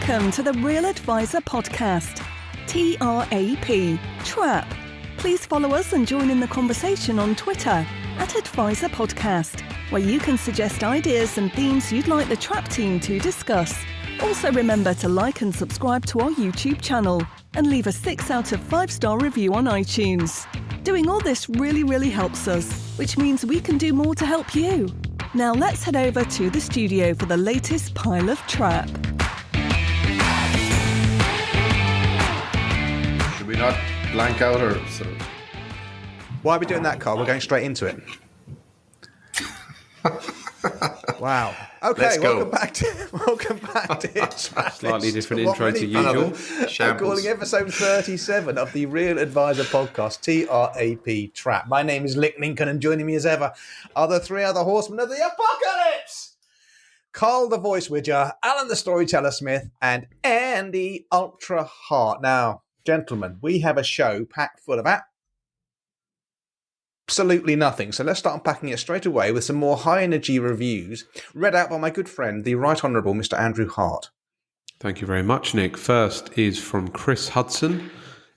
Welcome to the Real Advisor Podcast, TRAP, TRAP. Please follow us and join in the conversation on Twitter @Advisor Podcast, where you can suggest ideas and themes you'd like the TRAP team to discuss. Also remember to like and subscribe to our YouTube channel and leave a 6 out of 5-star review on iTunes. Doing all this really helps us, which means we can do more to help you. Now let's head over to the studio for the latest pile of TRAP. Should we not blank out or sort of... Why are we doing that, Carl? We're going straight into it. Wow. Okay, welcome back to it. Slightly different intro to usual. I'm calling episode 37 of the Real Advisor Podcast, TRAP, TRAP. My name is Lick Lincoln, and joining me as ever are the three other horsemen of the apocalypse. Carl the Voice Widger, Alan the Storyteller Smith, and Andy Ultra Hart. Now, gentlemen, we have a show packed full of absolutely nothing. So let's start unpacking it straight away with some more high energy reviews read out by my good friend, the Right Honourable Mr. Andrew Hart. Thank you very much, Nick. First is from Chris Hudson,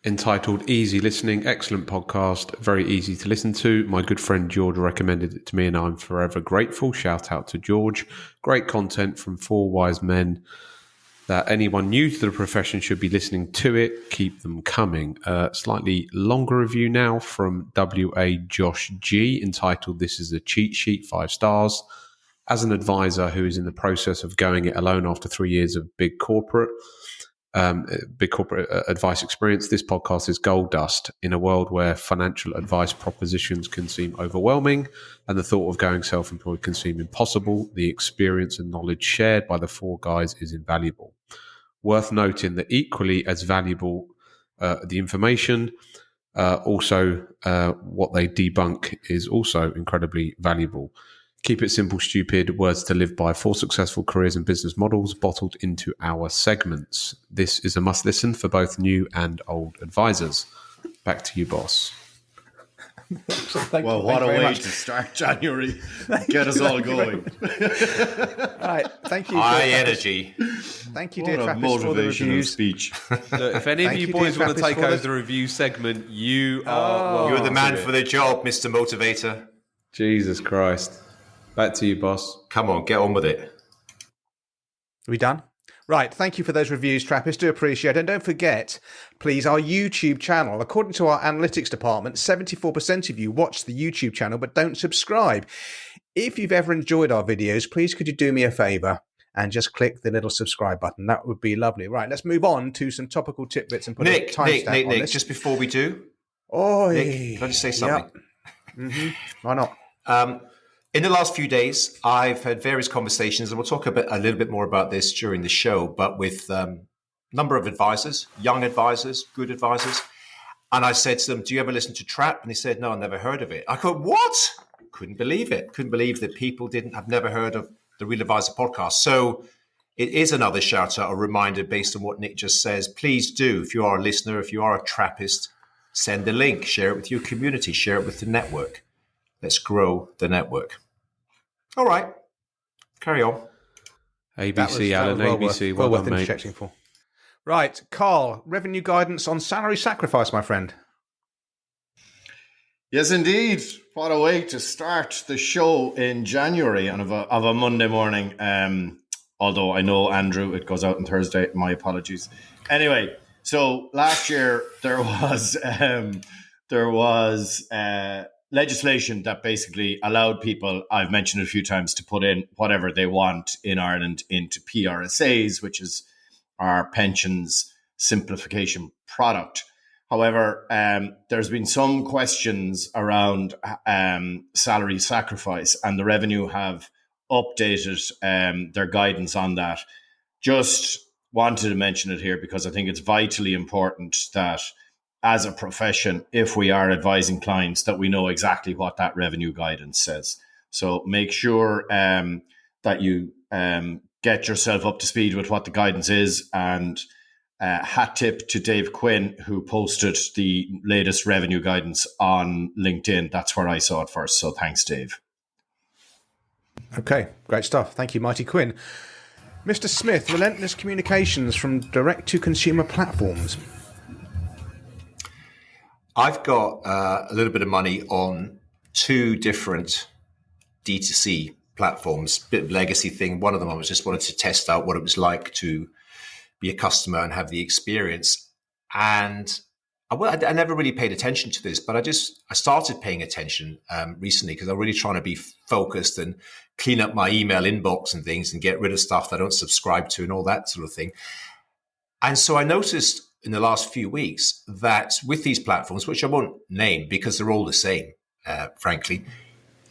entitled Easy Listening, excellent podcast, very easy to listen to. My good friend George recommended it to me and I'm forever grateful. Shout out to George. Great content from 4 wise men that anyone new to the profession should be listening to it. Keep them coming. Slightly longer review now from WA Josh G, entitled This is a Cheat Sheet, 5 stars. As an advisor who is in the process of going it alone after 3 years of big corporate advice experience, this podcast is gold dust. In a world where financial advice propositions can seem overwhelming and the thought of going self-employed can seem impossible, the experience and knowledge shared by the 4 guys is invaluable. Worth noting that equally as valuable, the information, also what they debunk is also incredibly valuable. Keep it simple, stupid, words to live by, 4 successful careers and business models bottled into our segments. This is a must listen for both new and old advisors. Back to you, boss. Well, what a way to start January. Get us all going. Right, thank you. High energy. Thank you, dear What a Trappist, for the motivational reviews. speech. Look, if any of you boys want to take over the review segment, you are You're the man for the job, Mr. Motivator. Jesus Christ. Back to you, boss. Come on, get on with it. Are we done? Right, thank you for those reviews, Trappist. Do appreciate it. And don't forget, please, our YouTube channel. According to our analytics department, 74% of you watch the YouTube channel but don't subscribe. If you've ever enjoyed our videos, please could you do me a favour and just click the little subscribe button? That would be lovely. Right, let's move on to some topical tidbits and put a timestamp on this. Just before we do, Oi. Nick, can I just say something? Yep. Mm-hmm. Why not? In the last few days, I've had various conversations, and we'll talk a little bit more about this during the show, but with a number of advisors, young advisors, good advisors. And I said to them, do you ever listen to Trap? And they said, no, I've never heard of it. I go, what? Couldn't believe it. Couldn't believe that people have never heard of the Real Advisor podcast. So it is another shout out, a reminder based on what Nick just says. Please do, if you are a listener, if you are a Trappist, send the link, share it with your community, share it with the network. Let's grow the network. All right. Carry on. ABC, Alan, ABC. Well worth done, mate. interjecting for. Right, Carl, revenue guidance on salary sacrifice, my friend. Yes, indeed. What a way to start the show in January and of a Monday morning. Although I know, Andrew, it goes out on Thursday. My apologies. Anyway, so last year there was legislation that basically allowed people, I've mentioned it a few times, to put in whatever they want in Ireland into PRSAs, which is our pensions simplification product. However, there's been some questions around salary sacrifice, and the Revenue have updated their guidance on that. Just wanted to mention it here because I think it's vitally important that as a profession, if we are advising clients, that we know exactly what that revenue guidance says. So make sure that you get yourself up to speed with what the guidance is. And hat tip to Dave Quinn, who posted the latest revenue guidance on LinkedIn. That's where I saw it first. So thanks, Dave. Okay, great stuff. Thank you, Mighty Quinn. Mr. Smith, relentless communications from direct-to-consumer platforms. I've got a little bit of money on two different D2C platforms, bit of legacy thing. One of them I was just wanted to test out what it was like to be a customer and have the experience. And I never really paid attention to this, but I started paying attention recently because I'm really trying to be focused and clean up my email inbox and things and get rid of stuff that I don't subscribe to and all that sort of thing. And so I noticed in the last few weeks that with these platforms, which I won't name because they're all the same, frankly,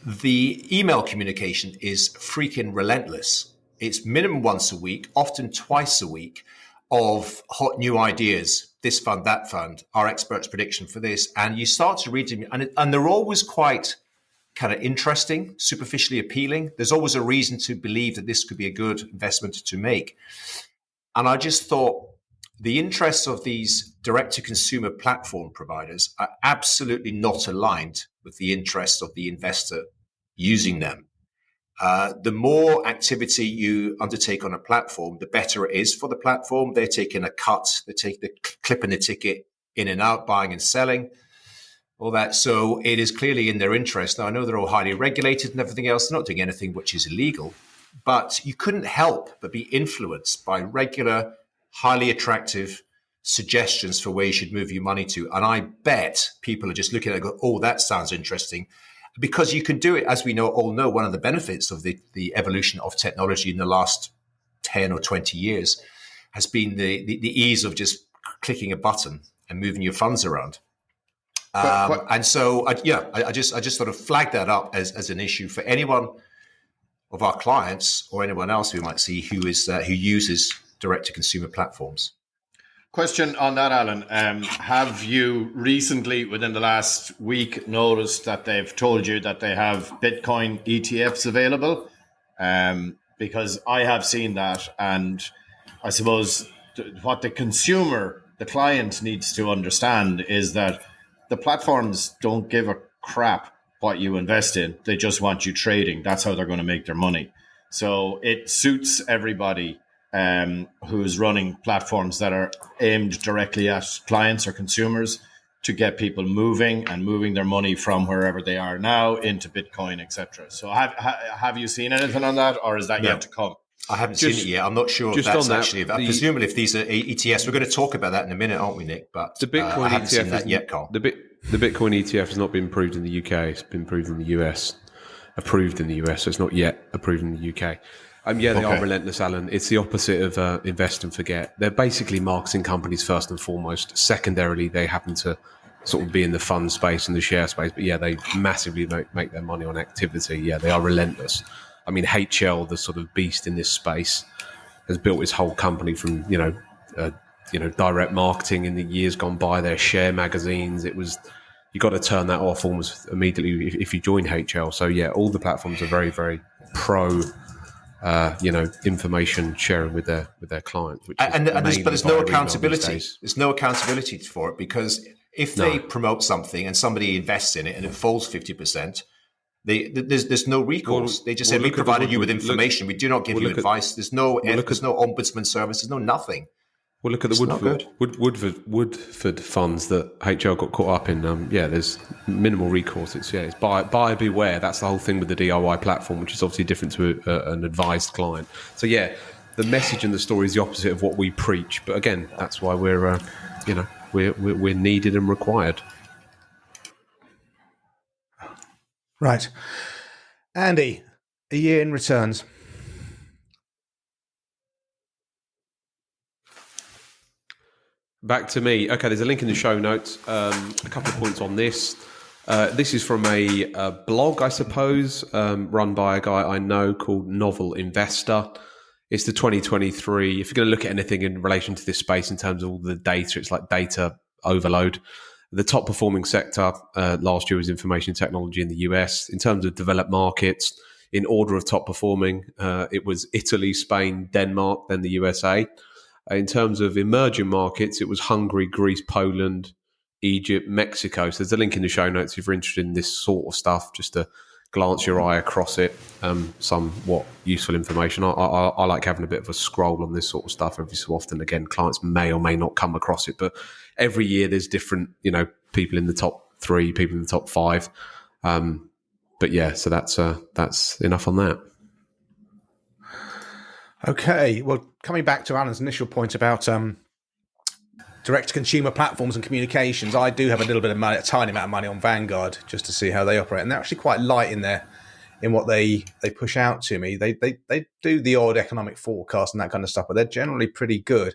the email communication is freaking relentless. It's minimum once a week, often twice a week, of hot new ideas, this fund, that fund, our expert's prediction for this. And you start to read them, and they're always quite kind of interesting, superficially appealing. There's always a reason to believe that this could be a good investment to make. And I just thought the interests of these direct-to-consumer platform providers are absolutely not aligned with the interests of the investor using them. The more activity you undertake on a platform, the better it is for the platform. They're taking a cut, they're clipping the ticket in and out, buying and selling, all that. So it is clearly in their interest. Now, I know they're all highly regulated and everything else. They're not doing anything which is illegal, but you couldn't help but be influenced by regular, highly attractive suggestions for where you should move your money to. And I bet people are just looking at it and go, oh, that sounds interesting. Because you can do it, as we all know, one of the benefits of the evolution of technology in the last 10 or 20 years has been the ease of just clicking a button and moving your funds around. And so, I just sort of flagged that up as an issue for anyone of our clients or anyone else we might see who uses direct-to-consumer platforms. Question on that, Alan. Have you recently, within the last week, noticed that they've told you that they have BitCoin ETFs available? Because I have seen that, and I suppose what the client needs to understand is that the platforms don't give a crap what you invest in. They just want you trading. That's how they're going to make their money. So it suits everybody who's running platforms that are aimed directly at clients or consumers to get people moving their money from wherever they are now into Bitcoin, etc. So have you seen anything on that, or is that yet to come? I haven't seen it yet. I'm not sure if that's actually. Presumably, if these are ETFs, we're going to talk about that in a minute, aren't we, Nick? But the Bitcoin I haven't ETF seen that yet, Carl. The Bitcoin ETF has not been approved in the UK. It's been approved in the US. Approved in the US, so it's not yet approved in the UK. They are relentless, Alan. It's the opposite of invest and forget. They're basically marketing companies first and foremost. Secondarily, they happen to sort of be in the fund space and the share space. But they massively make their money on activity. They are relentless. I mean, HL, the sort of beast in this space, has built his whole company from direct marketing in the years gone by. Their share magazines. It was you got to turn that off almost immediately if you join HL. So all the platforms are very, very pro. Information sharing with their clients, but there's no accountability. There's no accountability for it because if they promote something and somebody invests in it and it falls 50%, there's no recourse. They just say we provided you with information. We do not give you advice. There's no ombudsman service. There's no nothing. Well, look at the Woodford funds that HL got caught up in. There's minimal recourse. It's buyer beware. That's the whole thing with the DIY platform, which is obviously different to an advised client. So the message and the story is the opposite of what we preach. But again, that's why we're needed and required. Right, Andy, a year in returns. Back to me. Okay, there's a link in the show notes. A couple of points on this. This is from a blog, I suppose, run by a guy I know called Novel Investor. It's the 2023. If you're going to look at anything in relation to this space in terms of all the data, it's like data overload. The top performing sector last year was information technology in the US. In terms of developed markets, in order of top performing, it was Italy, Spain, Denmark, then the USA. In terms of emerging markets, it was Hungary, Greece, Poland, Egypt, Mexico. So there's a link in the show notes if you're interested in this sort of stuff, just to glance your eye across it. Somewhat useful information. I like having a bit of a scroll on this sort of stuff every so often. Again, clients may or may not come across it, but every year there's different, people in the top 3, people in the top 5. But yeah, so that's enough on that. Okay, well, coming back to Alan's initial point about direct-to-consumer platforms and communications, I do have a little bit of money, a tiny amount of money on Vanguard, just to see how they operate, and they're actually quite light in what they push out to me. They do the odd economic forecast and that kind of stuff, but they're generally pretty good.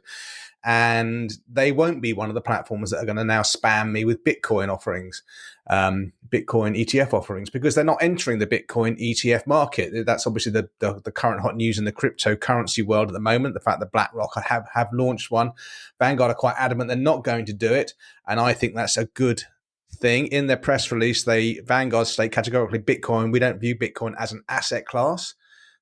And they won't be one of the platforms that are going to now spam me with Bitcoin offerings, Bitcoin ETF offerings, because they're not entering the Bitcoin ETF market. That's obviously the current hot news in the cryptocurrency world at the moment. The fact that BlackRock have launched one. Vanguard are quite adamant they're not going to do it. And I think that's a good thing. In their press release, Vanguard state categorically we don't view Bitcoin as an asset class.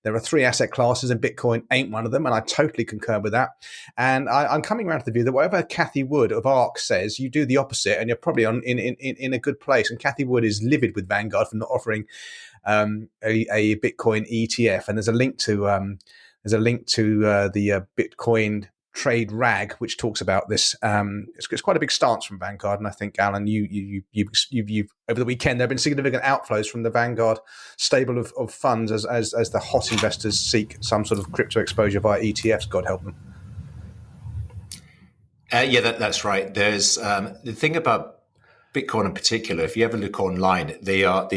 There are 3 asset classes and Bitcoin ain't one of them, and I totally concur with that. And I'm coming around to the view that whatever Cathie Wood of ARK says, you do the opposite, and you're probably in a good place. And Cathie Wood is livid with Vanguard for not offering a Bitcoin ETF. And there's a link to the Bitcoin trade rag, which talks about this. It's quite a big stance from Vanguard, and I think, Alan, you've over the weekend there have been significant outflows from the Vanguard stable of funds as the hot investors seek some sort of crypto exposure via ETFs. God help them. That's right. There's the thing about Bitcoin in particular. If you ever look online, they are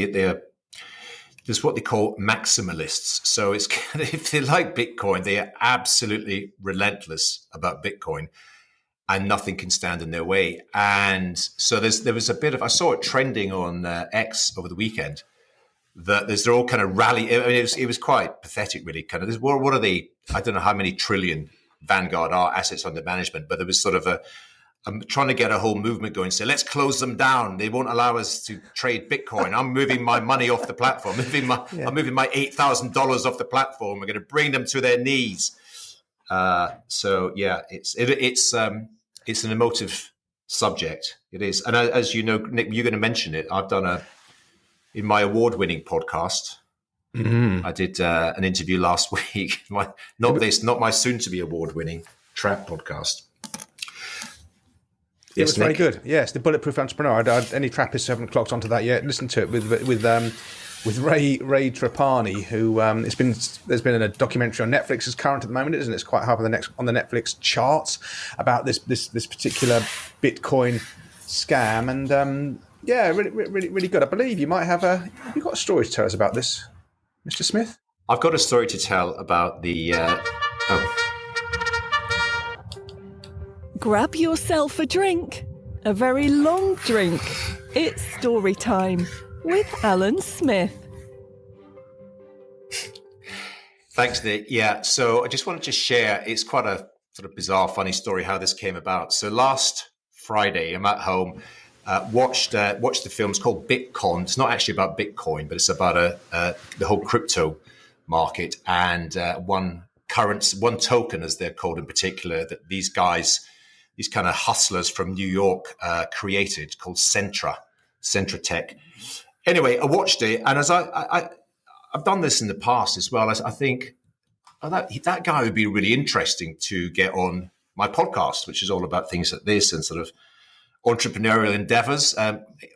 there's what they call maximalists. So it's if they like Bitcoin, they are absolutely relentless about Bitcoin, and nothing can stand in their way. And so there was a bit of, I saw it trending on X over the weekend, that they're all kind of rally. I mean, it was quite pathetic, really. Kind of, what are they? I don't know how many trillion Vanguard are assets under management, but there was sort of I'm trying to get a whole movement going. So let's close them down. They won't allow us to trade Bitcoin. I'm moving my money off the platform. I'm moving my $8,000 off the platform. We're going to bring them to their knees. So yeah, it's an emotive subject. It is, and as you know, Nick, you're going to mention it. I've done in my award-winning podcast. Mm-hmm. I did an interview last week. Not my soon-to-be award-winning Trap podcast. It was very good. Yes, the Bulletproof Entrepreneur. Any Trappists who haven't clocked onto that yet, listen to it with Ray Trapani, who there's been a documentary on Netflix is current at the moment, isn't it? It's quite high on the Netflix charts about this particular Bitcoin scam, and really good. I believe you might have you got a story to tell us about this, Mr. Smith? I've got a story to tell about the. Grab yourself a drink, a very long drink. It's story time with Alan Smith. Thanks, Nick. Yeah, so I just wanted to share, it's quite a sort of bizarre, funny story how this came about. So last Friday, I'm at home, watched the film. It's called Bitcoin. It's not actually about Bitcoin, but it's about the whole crypto market and one token, as they're called in particular, that these guys, these kind of hustlers from New York created, called Centra Tech. Anyway, I watched it, and as I've done this in the past as well, I think that guy would be really interesting to get on my podcast, which is all about things like this and sort of entrepreneurial endeavors.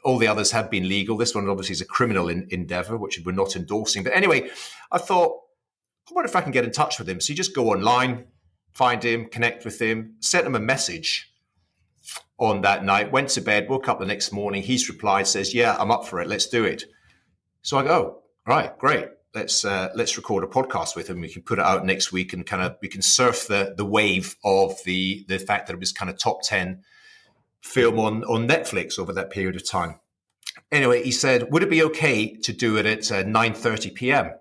All the others have been legal. This one obviously is a criminal endeavor, which we're not endorsing. But anyway, I thought, I wonder if I can get in touch with him. So you just go online, find him, connect with him, sent him a message on that night, went to bed, woke up the next morning. He's replied, says, yeah, I'm up for it. Let's do it. So I go, right, great. Let's record a podcast with him. We can put it out next week and we can surf the wave of the fact that it was kind of top 10 film on Netflix over that period of time. Anyway, he said, would it be okay to do it at 9:30 p.m.?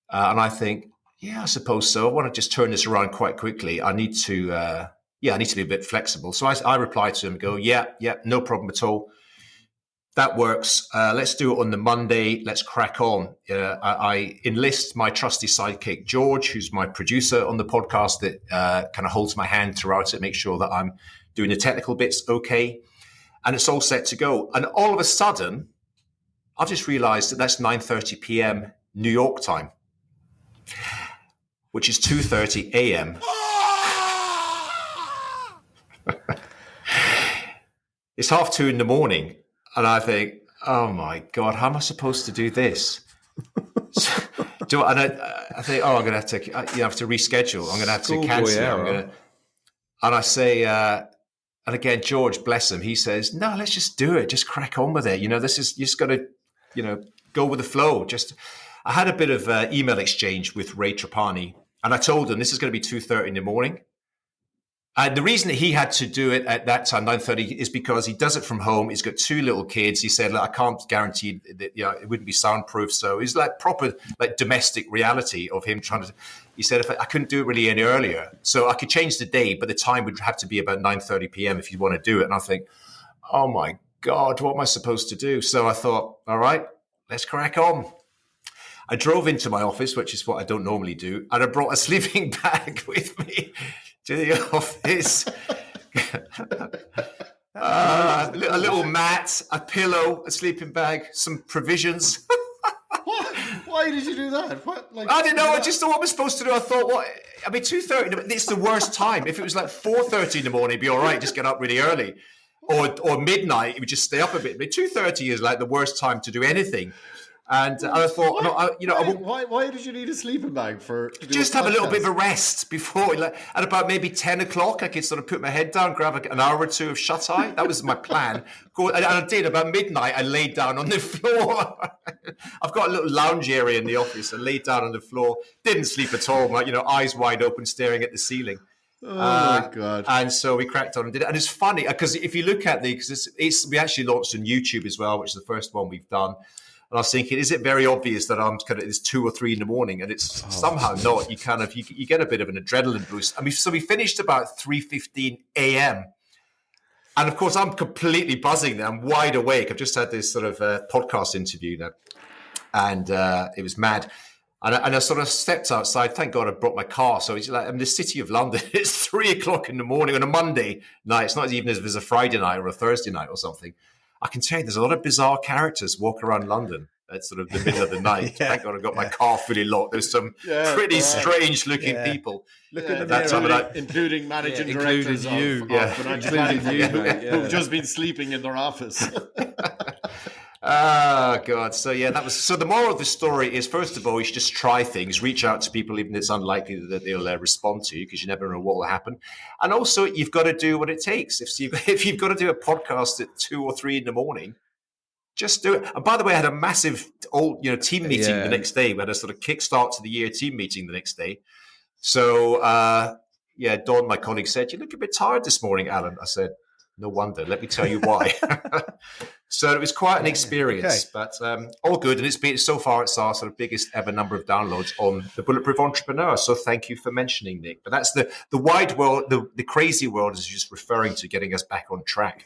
And I think, yeah, I suppose so. I want to just turn this around quite quickly. I need to be a bit flexible. So I replied to him and go, yeah, no problem at all. That works. Let's do it on the Monday. Let's crack on. I enlist my trusty sidekick, George, who's my producer on the podcast, that kind of holds my hand throughout it, make sure that I'm doing the technical bits okay. And it's all set to go. And all of a sudden, I've just realized that that's 9:30 p.m. New York time, which is 2:30 a.m. It's 1:30 in the morning, and I think, oh my God, how am I supposed to do this? I think, I'm going to have to, have to reschedule. I'm going to have to cancel it. And I say, and again, George, bless him, he says, no, let's just do it. Just crack on with it. This is, you just got to, go with the flow. I had a bit of email exchange with Ray Trapani, and I told him this is going to be 2:30 in the morning. And the reason that he had to do it at that time, 9:30, is because he does it from home. He's got 2 little kids. He said, I can't guarantee that it wouldn't be soundproof. So it's like proper domestic reality of him trying to. He said, if I couldn't do it really any earlier, so I could change the day, but the time would have to be about 9:30 p.m. if you want to do it. And I think, oh my God, what am I supposed to do? So I thought, all right, let's crack on. I drove into my office, which is what I don't normally do, and I brought a sleeping bag with me to the office. A little mat, a pillow, a sleeping bag, some provisions. Why did you do that? I didn't know. I just thought what I was supposed to do. I thought, 2:30, it's the worst time. If it was like 4:30 in the morning, it'd be all right. Just get up really early. Or midnight, you would just stay up a bit. But 2:30 is like the worst time to do anything. And I thought, why did you need a sleeping bag to just have a little bit of a rest before? At about maybe 10 o'clock, I could sort of put my head down, grab an hour or 2 of shut-eye. That was my plan. And I did. About midnight, I laid down on the floor. I've got a little lounge area in the office. I laid down on the floor. Didn't sleep at all. Eyes wide open, staring at the ceiling. Oh my God. And so we cracked on and did it. And it's funny because if you look at we actually launched on YouTube as well, which is the first one we've done. And I was thinking, is it very obvious that it's 2 or 3 in the morning? And it's somehow not. You get a bit of an adrenaline boost. So we finished about 3:15 a.m. And of course, I'm completely buzzing now. I'm wide awake. I've just had this sort of podcast interview now. And it was mad. And I sort of stepped outside. Thank God I brought my car. So it's like, I'm in the city of London. It's 3 o'clock in the morning on a Monday night. It's not even as if it's a Friday night or a Thursday night or something. I can tell you there's a lot of bizarre characters walk around London at sort of the middle of the night. Yeah. Thank God I got my car fully locked. There's some pretty strange looking people. Look at that time of night, including managing directors who've just been sleeping in their office. Oh God. So the moral of the story is, first of all, you should just try things, reach out to people, even if it's unlikely that they'll respond to you, because you never know what will happen. And also you've got to do what it takes. If you've got to do a podcast at 2 or 3 in the morning, just do it. And by the way, I had a massive team meeting the next day. We had a sort of kickstart to the year team meeting the next day. So Don, my colleague, said, "You look a bit tired this morning, Alan." I said, "No wonder. Let me tell you why." So it was quite an experience, but all good. And it's our sort of biggest ever number of downloads on the Bulletproof Entrepreneur. So thank you for mentioning, Nick. But that's the wide world, the crazy world is just referring to getting us back on track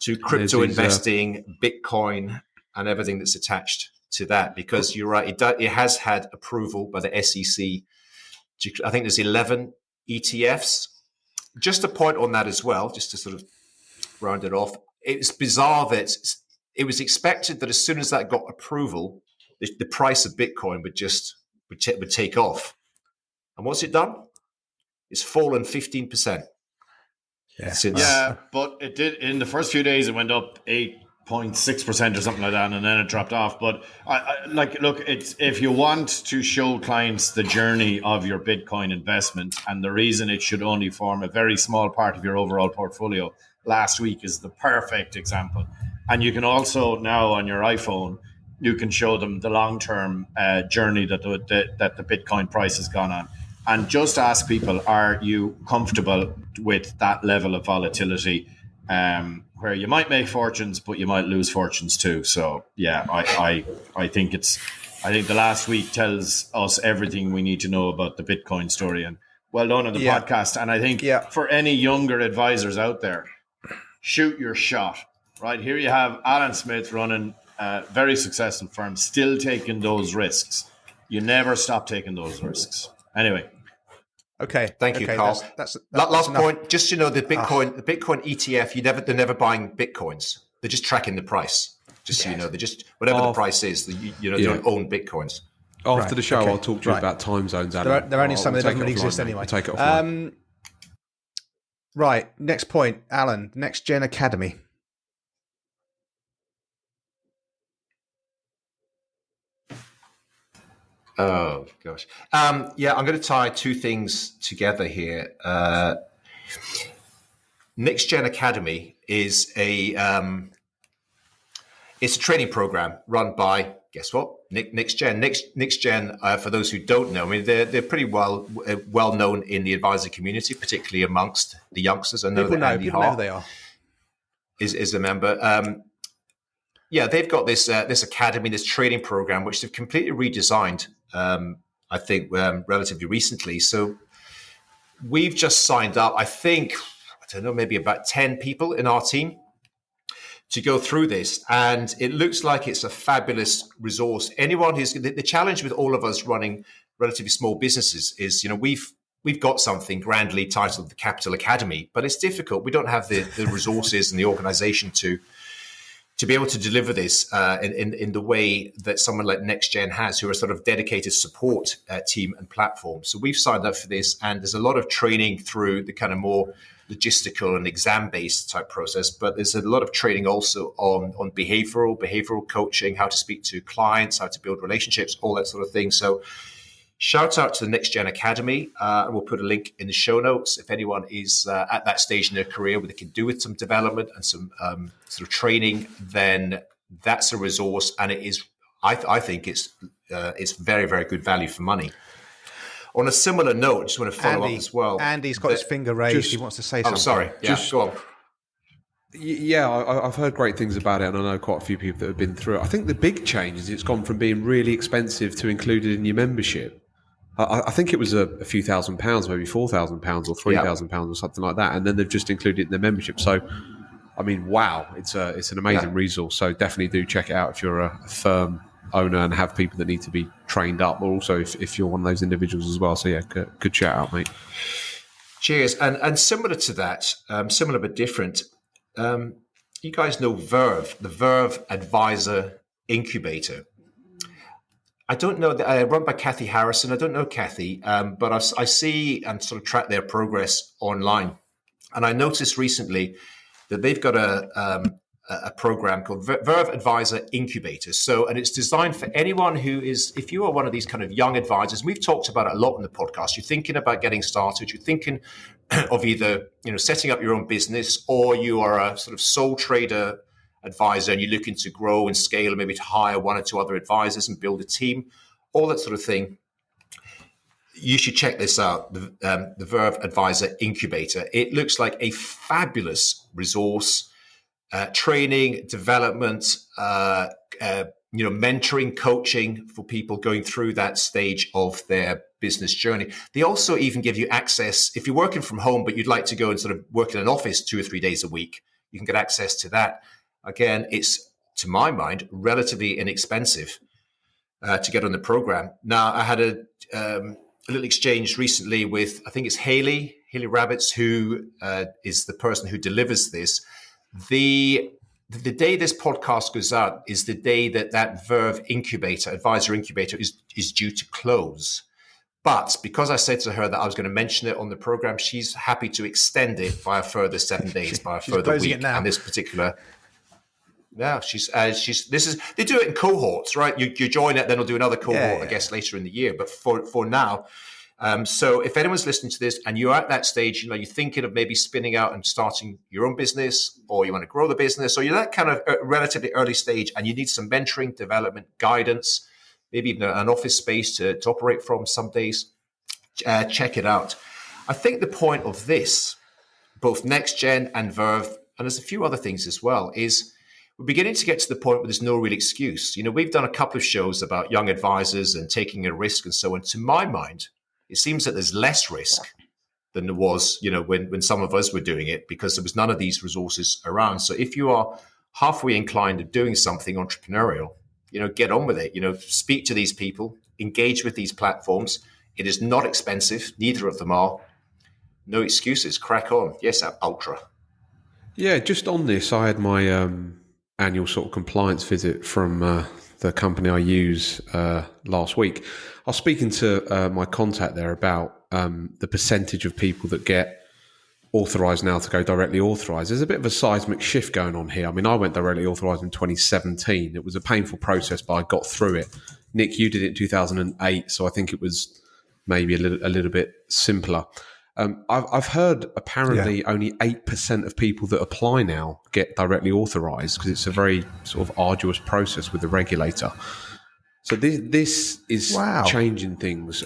to crypto investing, Bitcoin, and everything that's attached to that. Because you're right, it has had approval by the SEC. I think there's 11 ETFs. Just a point on that as well, just to sort of round it off. It's bizarre that it was expected that as soon as that got approval, the price of Bitcoin would take off. And what's it done? It's fallen 15%. Yeah, but it did in the first few days. It went up 8.6% or something like that, and then it dropped off. But it's if you want to show clients the journey of your Bitcoin investment and the reason it should only form a very small part of your overall portfolio. Last week is the perfect example. And you can also now on your iPhone, you can show them the long-term journey that the Bitcoin price has gone on. And just ask people, are you comfortable with that level of volatility where you might make fortunes, but you might lose fortunes too? So, yeah, I think the last week tells us everything we need to know about the Bitcoin story. And well done on the podcast. And I think for any younger advisors out there, shoot your shot. Right here you have Alan Smith running a very successful firm, still taking those risks. You never stop taking those risks. Anyway. Okay. Thank you, Carl. That's last point. Just the Bitcoin ETF, they're never buying Bitcoins. They're just tracking the price. Just so you know, they just whatever the price is, they don't own Bitcoins. After the show, I'll talk to you about time zones. Alan. They're only something that doesn't really exist anyway. We'll take it offline. Right, next point, Alan. NextGen Academy. Oh gosh, I'm going to tie two things together here. NextGen Academy is it's a training program run by, guess what? NextGen. NextGen, for those who don't know, I mean, they're pretty well known in the advisor community, particularly amongst the youngsters. I know that Andy Hart they are. is a member. They've got this academy, this training program, which they've completely redesigned. I think relatively recently. So we've just signed up. I think maybe about 10 people in our team to go through this, and it looks like it's a fabulous resource. Anyone who's the challenge with all of us running relatively small businesses is, we've got something grandly titled the Capital Academy, but it's difficult. We don't have the resources and the organization to be able to deliver this in the way that someone like NextGen has, who are sort of dedicated support team and platform. So we've signed up for this, and there's a lot of training through the kind of more logistical and exam-based type process, but there's a lot of training also on behavioral coaching, how to speak to clients, how to build relationships, all that sort of thing. So shout out to the NextGen Academy. And we'll put a link in the show notes. If anyone is at that stage in their career where they can do with some development and some sort of training, then that's a resource. And it is, I think it's very, very good value for money. On a similar note, I just want to follow up as well. Andy's got his finger raised. He wants to say something. Oh, sorry. Yeah, go on. Yeah, I've heard great things about it, and I know quite a few people that have been through it. I think the big change is it's gone from being really expensive to included in your membership. I think it was a few £1,000s, maybe £4,000 or £3,000 or something like that, and then they've just included it in their membership. So, I mean, wow, it's an amazing resource. So definitely do check it out if you're a firm owner and have people that need to be trained up, or also if you're one of those individuals as well. So yeah, good shout out, mate. Cheers. And similar to that, similar but different. You guys know Verve, the Verve Advisor Incubator. I don't know, run by Kathy Harrison. I don't know Kathy, but I see and sort of track their progress online. And I noticed recently that they've got a program called Verve Advisor Incubator. So, and it's designed for anyone who is, if you are one of these kind of young advisors, and we've talked about it a lot in the podcast, you're thinking about getting started, you're thinking of either, setting up your own business, or you are a sort of sole trader advisor and you're looking to grow and scale and maybe to hire one or two other advisors and build a team, all that sort of thing. You should check this out, the Verve Advisor Incubator. It looks like a fabulous resource. Training, development, mentoring, coaching for people going through that stage of their business journey. They also even give you access, if you're working from home, but you'd like to go and sort of work in an office 2 or 3 days a week, you can get access to that. Again, it's, to my mind, relatively inexpensive to get on the program. Now, I had a little exchange recently with, I think it's Haley Rabbits, who is the person who delivers this. The day this podcast goes out is the day that Verve Advisor Incubator is due to close. But because I said to her that I was going to mention it on the program, she's happy to extend it by a further 7 days, by a further week. And this particular, they do it in cohorts, right? You join it, then they'll do another cohort, I guess, later in the year. But for now. So if anyone's listening to this and you're at that stage, you're thinking of maybe spinning out and starting your own business, or you want to grow the business, or you're that kind of relatively early stage and you need some mentoring, development, guidance, maybe even an office space to operate from some days, check it out. I think the point of this, both NextGen and Verve, and there's a few other things as well, is we're beginning to get to the point where there's no real excuse. We've done a couple of shows about young advisors and taking a risk and so on. To my mind, it seems that there's less risk than there was, when some of us were doing it, because there was none of these resources around. So if you are halfway inclined to doing something entrepreneurial, get on with it. Speak to these people, engage with these platforms. It is not expensive. Neither of them are. No excuses. Crack on. Yes, Ultra. Yeah, just on this, I had my annual sort of compliance visit from the company I use last week, I was speaking to my contact there about the percentage of people that get authorised now to go directly authorised. There's a bit of a seismic shift going on here. I mean, I went directly authorised in 2017. It was a painful process, but I got through it. Nick, you did it in 2008, so I think it was maybe a little bit simpler. I've heard apparently only 8% of people that apply now get directly authorised because it's a very sort of arduous process with the regulator. So this is changing things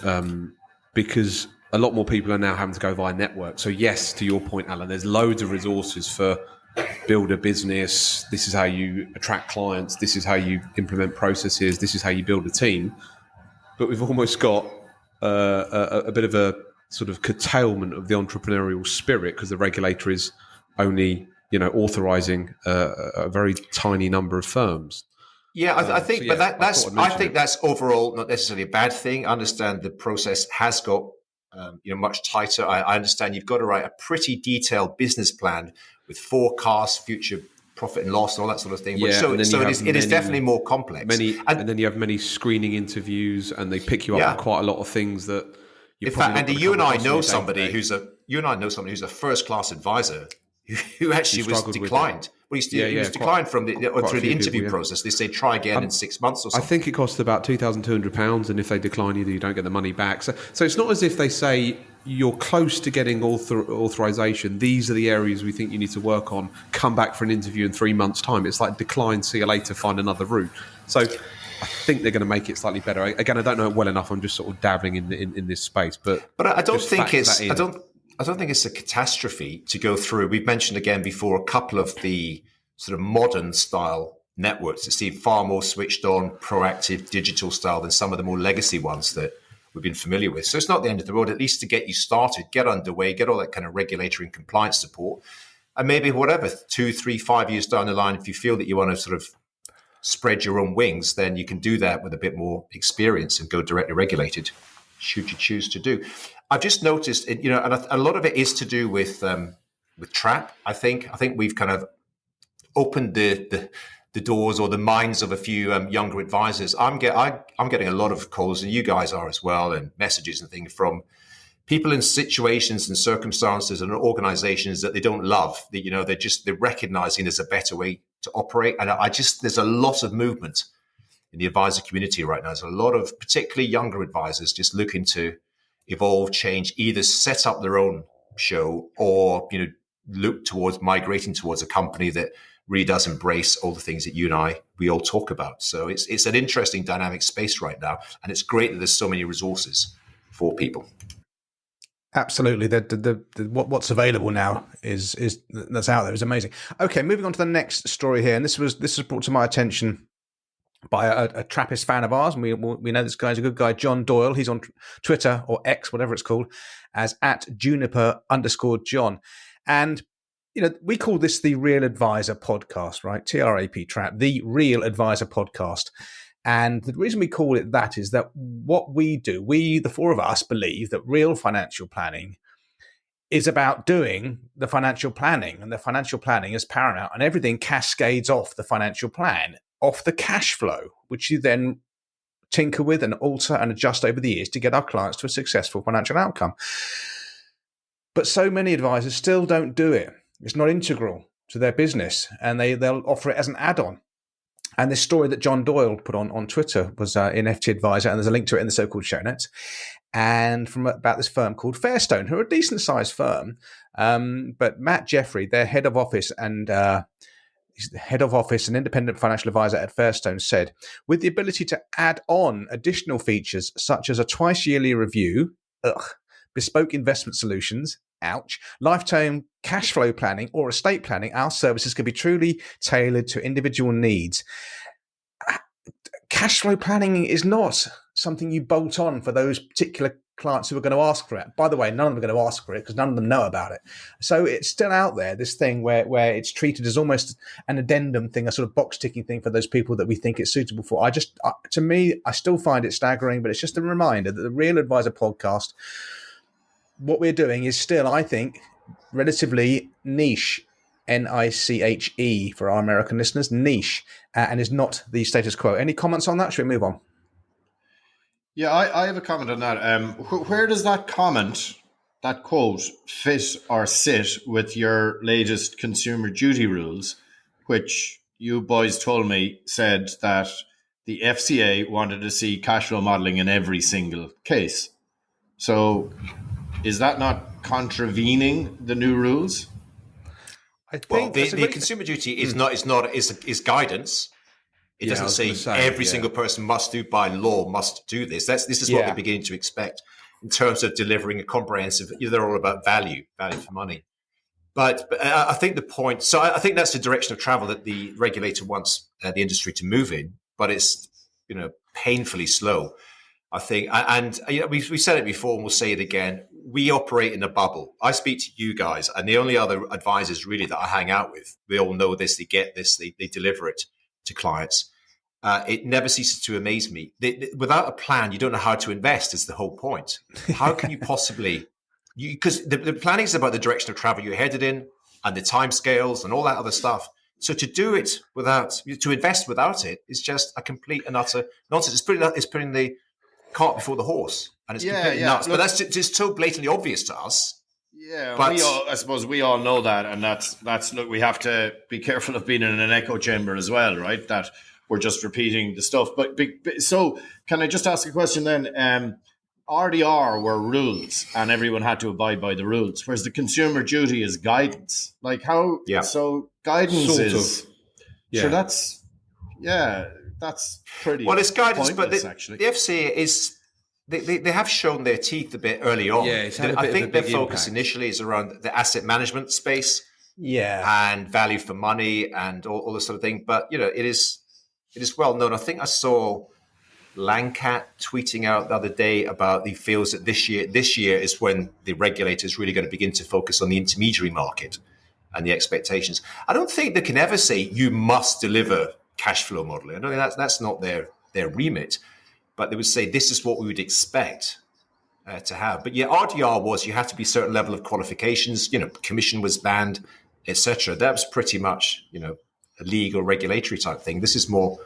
because a lot more people are now having to go via network. So yes, to your point, Alan, there's loads of resources for build a business. This is how you attract clients. This is how you implement processes. This is how you build a team. But we've almost got a bit of a sort of curtailment of the entrepreneurial spirit because the regulator is only, authorizing a very tiny number of firms. Yeah, I think, but I think that's overall not necessarily a bad thing. I understand the process has got much tighter. I understand you've got to write a pretty detailed business plan with forecasts, future profit and loss, and all that sort of thing. Yeah, so it is definitely more complex. And then you have many screening interviews, and they pick you up on quite a lot of things that. In fact, Andy, you and I know somebody who's a first-class advisor who actually was declined. Well, he was declined through the interview process. They say try again in 6 months or something. I think it costs about £2,200, and if they decline you don't get the money back. So it's not as if they say you're close to getting authorization. These are the areas we think you need to work on. Come back for an interview in 3 months' time. It's like decline, see you later, find another route. So I think they're going to make it slightly better. Again, I don't know it well enough. I'm just sort of dabbling in this space, but I don't think it's a catastrophe to go through. We've mentioned again before a couple of the sort of modern style networks that seem far more switched on, proactive, digital style than some of the more legacy ones that we've been familiar with. So it's not the end of the road, at least to get you started, get underway, get all that kind of regulatory and compliance support. And maybe 2, 3, 5 years down the line, if you feel that you want to sort of spread your own wings, then you can do that with a bit more experience and go directly regulated, should you choose to do. I've just noticed, and a lot of it is to do with Trap. I think we've kind of opened the doors or the minds of a few younger advisors. I'm getting a lot of calls, and you guys are as well, and messages and things from people in situations and circumstances and organizations that they don't love. That they're recognizing there's a better way to operate, and there's a lot of movement in the advisor community right now. There's a lot of particularly younger advisors just looking to evolve, change, either set up their own show or look towards migrating towards a company that really does embrace all the things that you and we all talk about. So it's an interesting dynamic space right now, and it's great that there's so many resources for people. Absolutely, what's available now is that's out there is amazing. Okay, moving on to the next story here, and this was brought to my attention by a Trappist fan of ours, and we know this guy's a good guy, John Doyle. He's on Twitter or X, whatever it's called, as @Juniper_John, and we call this the Real Advisor Podcast, right? TRAP, Trap, the Real Advisor Podcast. And the reason we call it that is that what we do, the four of us believe that real financial planning is about doing the financial planning, and the financial planning is paramount, and everything cascades off the financial plan, off the cash flow, which you then tinker with and alter and adjust over the years to get our clients to a successful financial outcome. But so many advisors still don't do it. It's not integral to their business, and they'll offer it as an add-on. And this story that John Doyle put on Twitter was in FT Advisor, and there's a link to it in the so-called show notes, and from about this firm called Fairstone, who are a decent-sized firm. But Matt Jeffrey, their head of office and independent financial advisor at Fairstone, said, with the ability to add on additional features such as a twice-yearly review, bespoke investment solutions, ouch, lifetime cash flow planning or estate planning, our services can be truly tailored to individual needs. Cash flow planning is not something you bolt on for those particular clients who are going to ask for it. By the way, none of them are going to ask for it because none of them know about it. So it's still out there, this thing where it's treated as almost an addendum thing, a sort of box ticking thing for those people that we think it's suitable for. To me, I still find it staggering, but it's just a reminder that the Real Advisor Podcast, what we're doing is still, I think, relatively niche NICHE for our American listeners, niche, and is not the status quo. Any comments on that? Should we move on? Yeah, I have a comment on that. Where does that comment, that quote, fit or sit with your latest consumer duty rules, which you boys told me said that the FCA wanted to see cash flow modeling in every single case? So is that not contravening the new rules? I think Well, the consumer duty is guidance. It doesn't say every single person must do by law must do this. This is what they're beginning to expect in terms of delivering a comprehensive. They're all about value for money. But I think the point. So I think that's the direction of travel that the regulator wants the industry to move in. But it's painfully slow. I think, and we said it before, and we'll say it again. We operate in a bubble. I speak to you guys, and the only other advisors really that I hang out with, they all know this. They get this. They deliver it to clients. It never ceases to amaze me. Without a plan, you don't know how to invest. Is the whole point. How can you possibly? Because the planning is about the direction of travel you're headed in, and the timescales and all that other stuff. So to do it to invest without it is just a complete and utter nonsense. It's putting the cart before the horse, and it's completely nuts. Look, but that's just so blatantly obvious to us. Yeah, but I suppose we all know that, and that's look. We have to be careful of being in an echo chamber as well, right? That we're just repeating the stuff. But so, can I just ask a question then? RDR were rules, and everyone had to abide by the rules, whereas the consumer duty is guidance. Like how? Yeah. So guidance sort is. Of. Yeah. Sure, that's pretty. Well, it's guidance, but the FCA is. They have shown their teeth a bit early on. Yeah, I think their focus initially is around the asset management space, and value for money and all this sort of thing. But it is well known. I think I saw Lancat tweeting out the other day about he feels that this year is when the regulator is really going to begin to focus on the intermediary market and the expectations. I don't think they can ever say you must deliver cash flow modeling. I don't think that's not their remit. But they would say this is what we would expect to have. But RDR was you had to be a certain level of qualifications. Commission was banned, etc. That was pretty much a legal regulatory type thing. This is more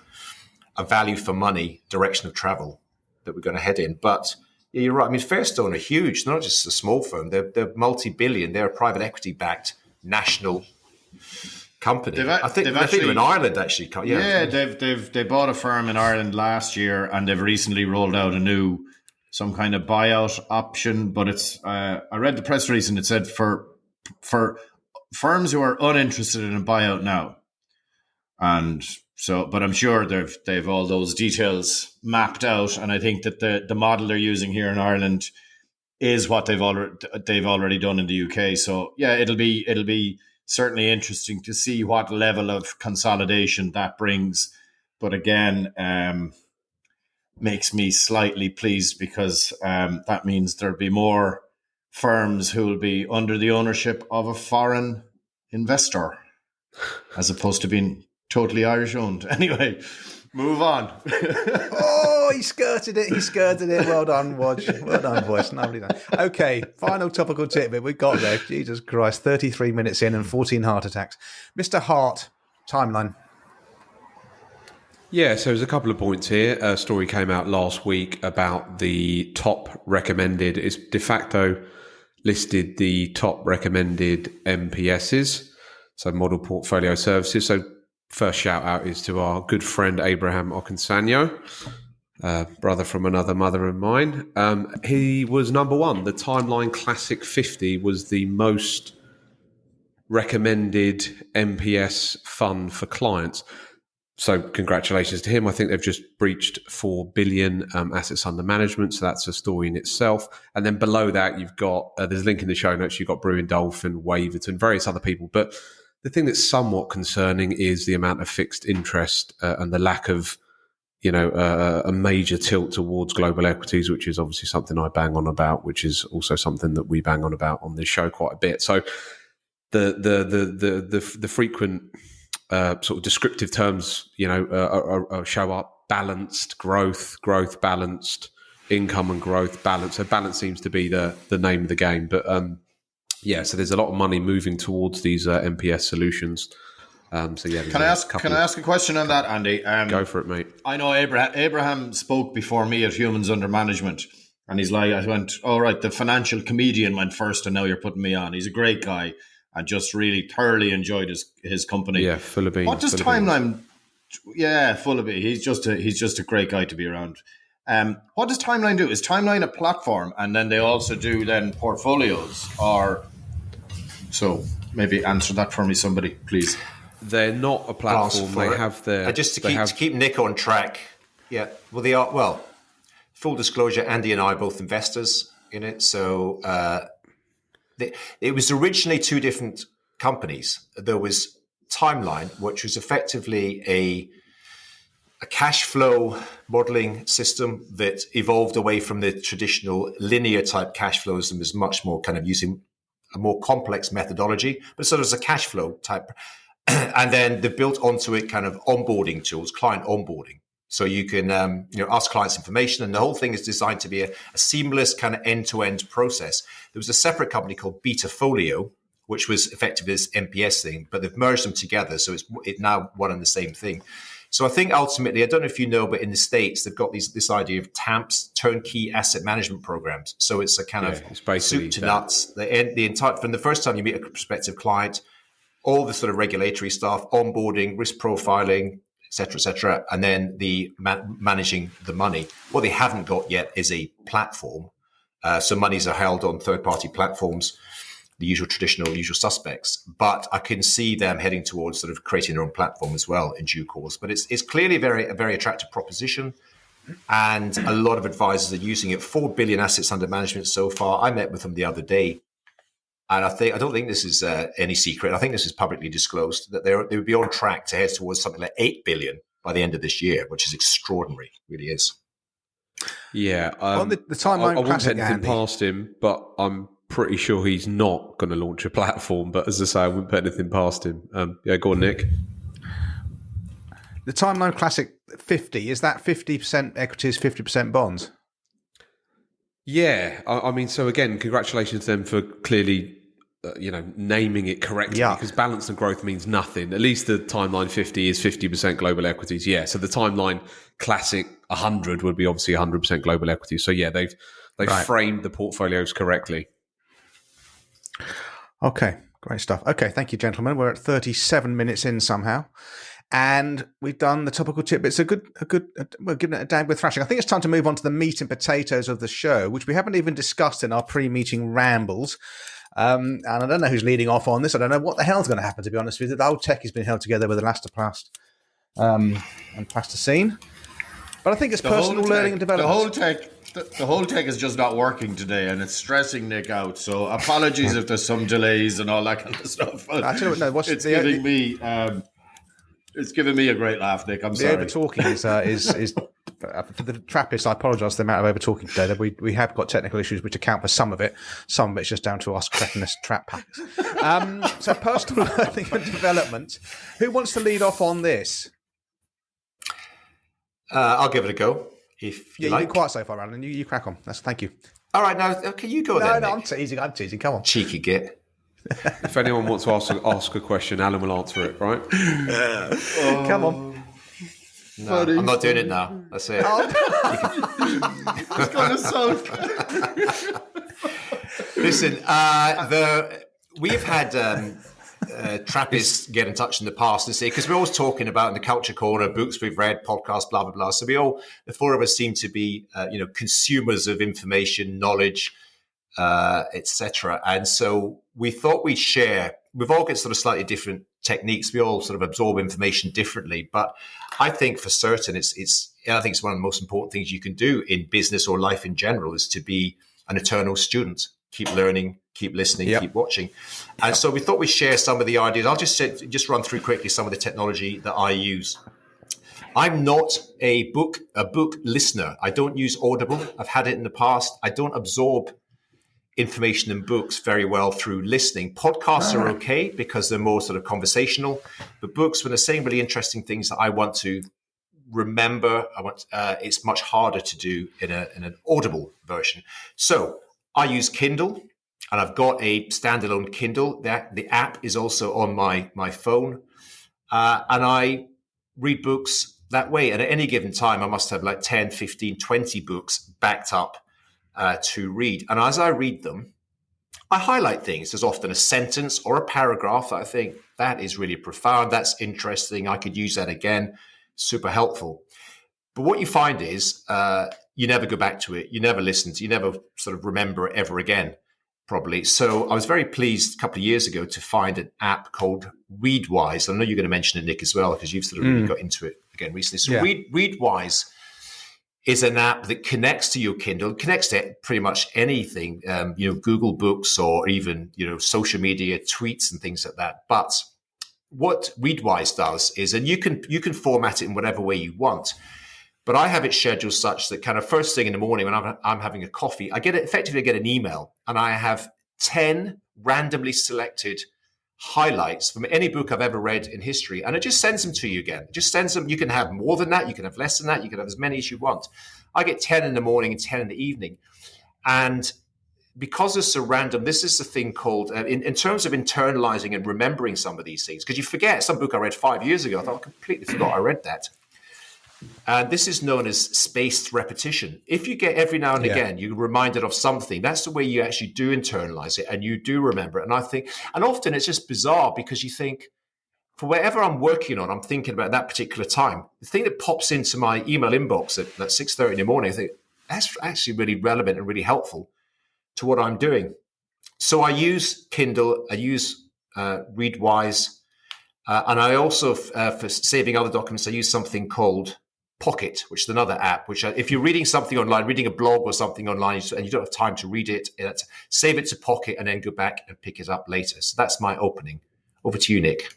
a value for money direction of travel that we're going to head in. But you're right. I mean, Fairstone are huge. They're not just a small firm. They're multi-billion. They're a private equity backed national company. I think they're in Ireland actually. Yeah, they bought a firm in Ireland last year, and they've recently rolled out some kind of buyout option. But it's I read the press release and it said for firms who are uninterested in a buyout now, and so. But I'm sure they've all those details mapped out, and I think that the model they're using here in Ireland is what they've already done in the UK. So yeah, it'll be certainly interesting to see what level of consolidation that brings. But again, makes me slightly pleased because that means there'll be more firms who will be under the ownership of a foreign investor as opposed to being totally Irish owned. Anyway, move on. Oh, he skirted it. Well done, Wodge. Well done, voice. Lovely done. Okay, final topical tidbit we got there. Jesus Christ, 33 minutes in and 14 heart attacks. Mr. Hart, timeline. Yeah, so there's a couple of points here. A story came out last week about the top recommended. It's de facto listed the top recommended MPSs, so model portfolio services. So first shout out is to our good friend Abraham Ocansano, brother from another mother of mine. He was number one. The Timeline Classic 50 was the most recommended MPS fund for clients. So congratulations to him. I think they've just breached 4 billion assets under management. So that's a story in itself. And then below that, you've got, there's a link in the show notes. You've got Brewin Dolphin, Waverton, various other people. But the thing that's somewhat concerning is the amount of fixed interest and the lack of, a major tilt towards global equities, which is obviously something I bang on about, which is also something that we bang on about on this show quite a bit. So the frequent sort of descriptive terms, show up: balanced growth, balanced income and growth balance. So balance seems to be the name of the game. But Yeah, so there's a lot of money moving towards these MPS solutions. So yeah, Can I ask a question on that, Andy? Go for it, mate. I know Abraham spoke before me at Humans Under Management, and he's like, I went, all right, the financial comedian went first, and now you're putting me on. He's a great guy, and just really thoroughly enjoyed his company. Yeah, full of beans. What does Timeline? Yeah, full of it. He's just a great guy to be around. What does Timeline do? Is Timeline a platform, and then they also do then portfolios, or so? Maybe answer that for me, somebody, please. They're not a platform. They have their just to keep Nick on track. Yeah, well, they are. Well, full disclosure: Andy and I are both investors in it. So it was originally two different companies. There was Timeline, which was effectively a cash flow modeling system that evolved away from the traditional linear type cash flows and was much more kind of using a more complex methodology, but sort of as a cash flow type. And then they built onto it kind of onboarding tools, client onboarding. So you can ask clients information, and the whole thing is designed to be a seamless kind of end-to-end process. There was a separate company called Betafolio, which was effectively this MPS thing, but they've merged them together, so it's now one and the same thing. So I think ultimately, I don't know if you know, but in the States, they've got this idea of TAMPs, turnkey asset management programs. So it's a kind of soup to nuts. The entire, from the first time you meet a prospective client, all the sort of regulatory stuff, onboarding, risk profiling, et cetera, and then the managing the money. What they haven't got yet is a platform. So monies are held on third-party platforms, the usual suspects. But I can see them heading towards sort of creating their own platform as well in due course. But it's clearly a very attractive proposition, and a lot of advisors are using it. 4 billion assets under management so far. I met with them the other day, and I don't think this is any secret. I think this is publicly disclosed that they would be on track to head towards something like 8 billion by the end of this year, which is extraordinary. It really is. Yeah, on the Timeline I wouldn't Classic, put anything Andy, past him, but I'm pretty sure he's not going to launch a platform. But as I say, I wouldn't put anything past him. Yeah, go on, Nick. The Timeline Classic 50, is that 50% equities, 50% bonds? Yeah, I mean, so again, congratulations to them for clearly, naming it correctly, because balance and growth means nothing. At least the Timeline 50 is 50% global equities. Yeah, so the Timeline Classic 100 would be obviously 100% global equities. So yeah, they've framed the portfolios correctly. Okay, great stuff. Okay, thank you, gentlemen. We're at 37 minutes in somehow, and we've done the topical tidbits. We're giving it a dab with thrashing. I think it's time to move on to the meat and potatoes of the show, which we haven't even discussed in our pre-meeting rambles. And I don't know who's leading off on this. I don't know what the hell's going to happen, to be honest with you. The whole tech has been held together with elastoplast and plasticine. But I think it's personal learning and development. The whole tech is just not working today, and it's stressing Nick out. So apologies if there's some delays and all that kind of stuff. It's giving me a great laugh, Nick. I'm sorry. The over-talking is for the Trappists. I apologise for the amount of over-talking today. We have got technical issues which account for some of it. Some of it's just down to us cretinous trap packers. So personal learning and development. Who wants to lead off on this? I'll give it a go. If you like. You've been quiet so far, Alan. You crack on. Thank you. All right, now can you go then? No, I'm teasing. Come on, cheeky git. If anyone wants to ask a question, Alan will answer it. Right? Come on. No, I'm not doing it now. That's it. It's going to sound. Listen, we've had. Trappists get in touch in the past to say, because we're always talking about in the culture corner books we've read, podcasts, blah blah blah. So the four of us seem to be consumers of information, knowledge, etc. And so we thought we'd share. We've all got sort of slightly different techniques. We all sort of absorb information differently, but I think for certain I think it's one of the most important things you can do in business or life in general is to be an eternal student. Keep learning, keep listening, keep watching. And so we thought we'd share some of the ideas. I'll just run through quickly some of the technology that I use. I'm not a book listener. I don't use Audible. I've had it in the past. I don't absorb information in books very well through listening. Podcasts are okay because they're more sort of conversational. But books, when they're saying really interesting things that I want to remember, it's much harder to do in an Audible version. So I use Kindle. and I've got a standalone Kindle. The app is also on my phone, and I read books that way. And at any given time, I must have like 10, 15, 20 books backed up to read. And as I read them, I highlight things. There's often a sentence or a paragraph that I think that is really profound. That's interesting. I could use that again. Super helpful. But what you find is you never go back to it. You never listen to it. You never sort of remember it ever again, probably. So I was very pleased a couple of years ago to find an app called Readwise. I know you're going to mention it, Nick, as well, because you've sort of really got into it again recently. So Readwise is an app that connects to your Kindle, connects to pretty much anything, Google Books or even, social media, tweets and things like that. But what Readwise does is, and you can format it in whatever way you want, but I have it scheduled such that kind of first thing in the morning when I'm having a coffee, I effectively get an email, and I have 10 randomly selected highlights from any book I've ever read in history, and it just sends them to you again. It just sends them. You can have more than that. You can have less than that. You can have as many as you want. I get 10 in the morning and 10 in the evening. And because it's so random, this is the thing called, in terms of internalizing and remembering some of these things, because you forget some book I read 5 years ago. I thought I completely forgot I read that. And this is known as spaced repetition. If you get every now and again, you're reminded of something, that's the way you actually do internalize it and you do remember it. And I think, and often it's just bizarre because you think, for whatever I'm working on, I'm thinking about that particular time. The thing that pops into my email inbox at 6:30 in the morning, I think that's actually really relevant and really helpful to what I'm doing. So I use Kindle, I use Readwise, and I also, for saving other documents, I use something called Pocket, which is another app, which if you're reading something online, reading a blog or something online, and you don't have time to read it, save it to Pocket and then go back and pick it up later. So that's my opening. Over to you, Nick.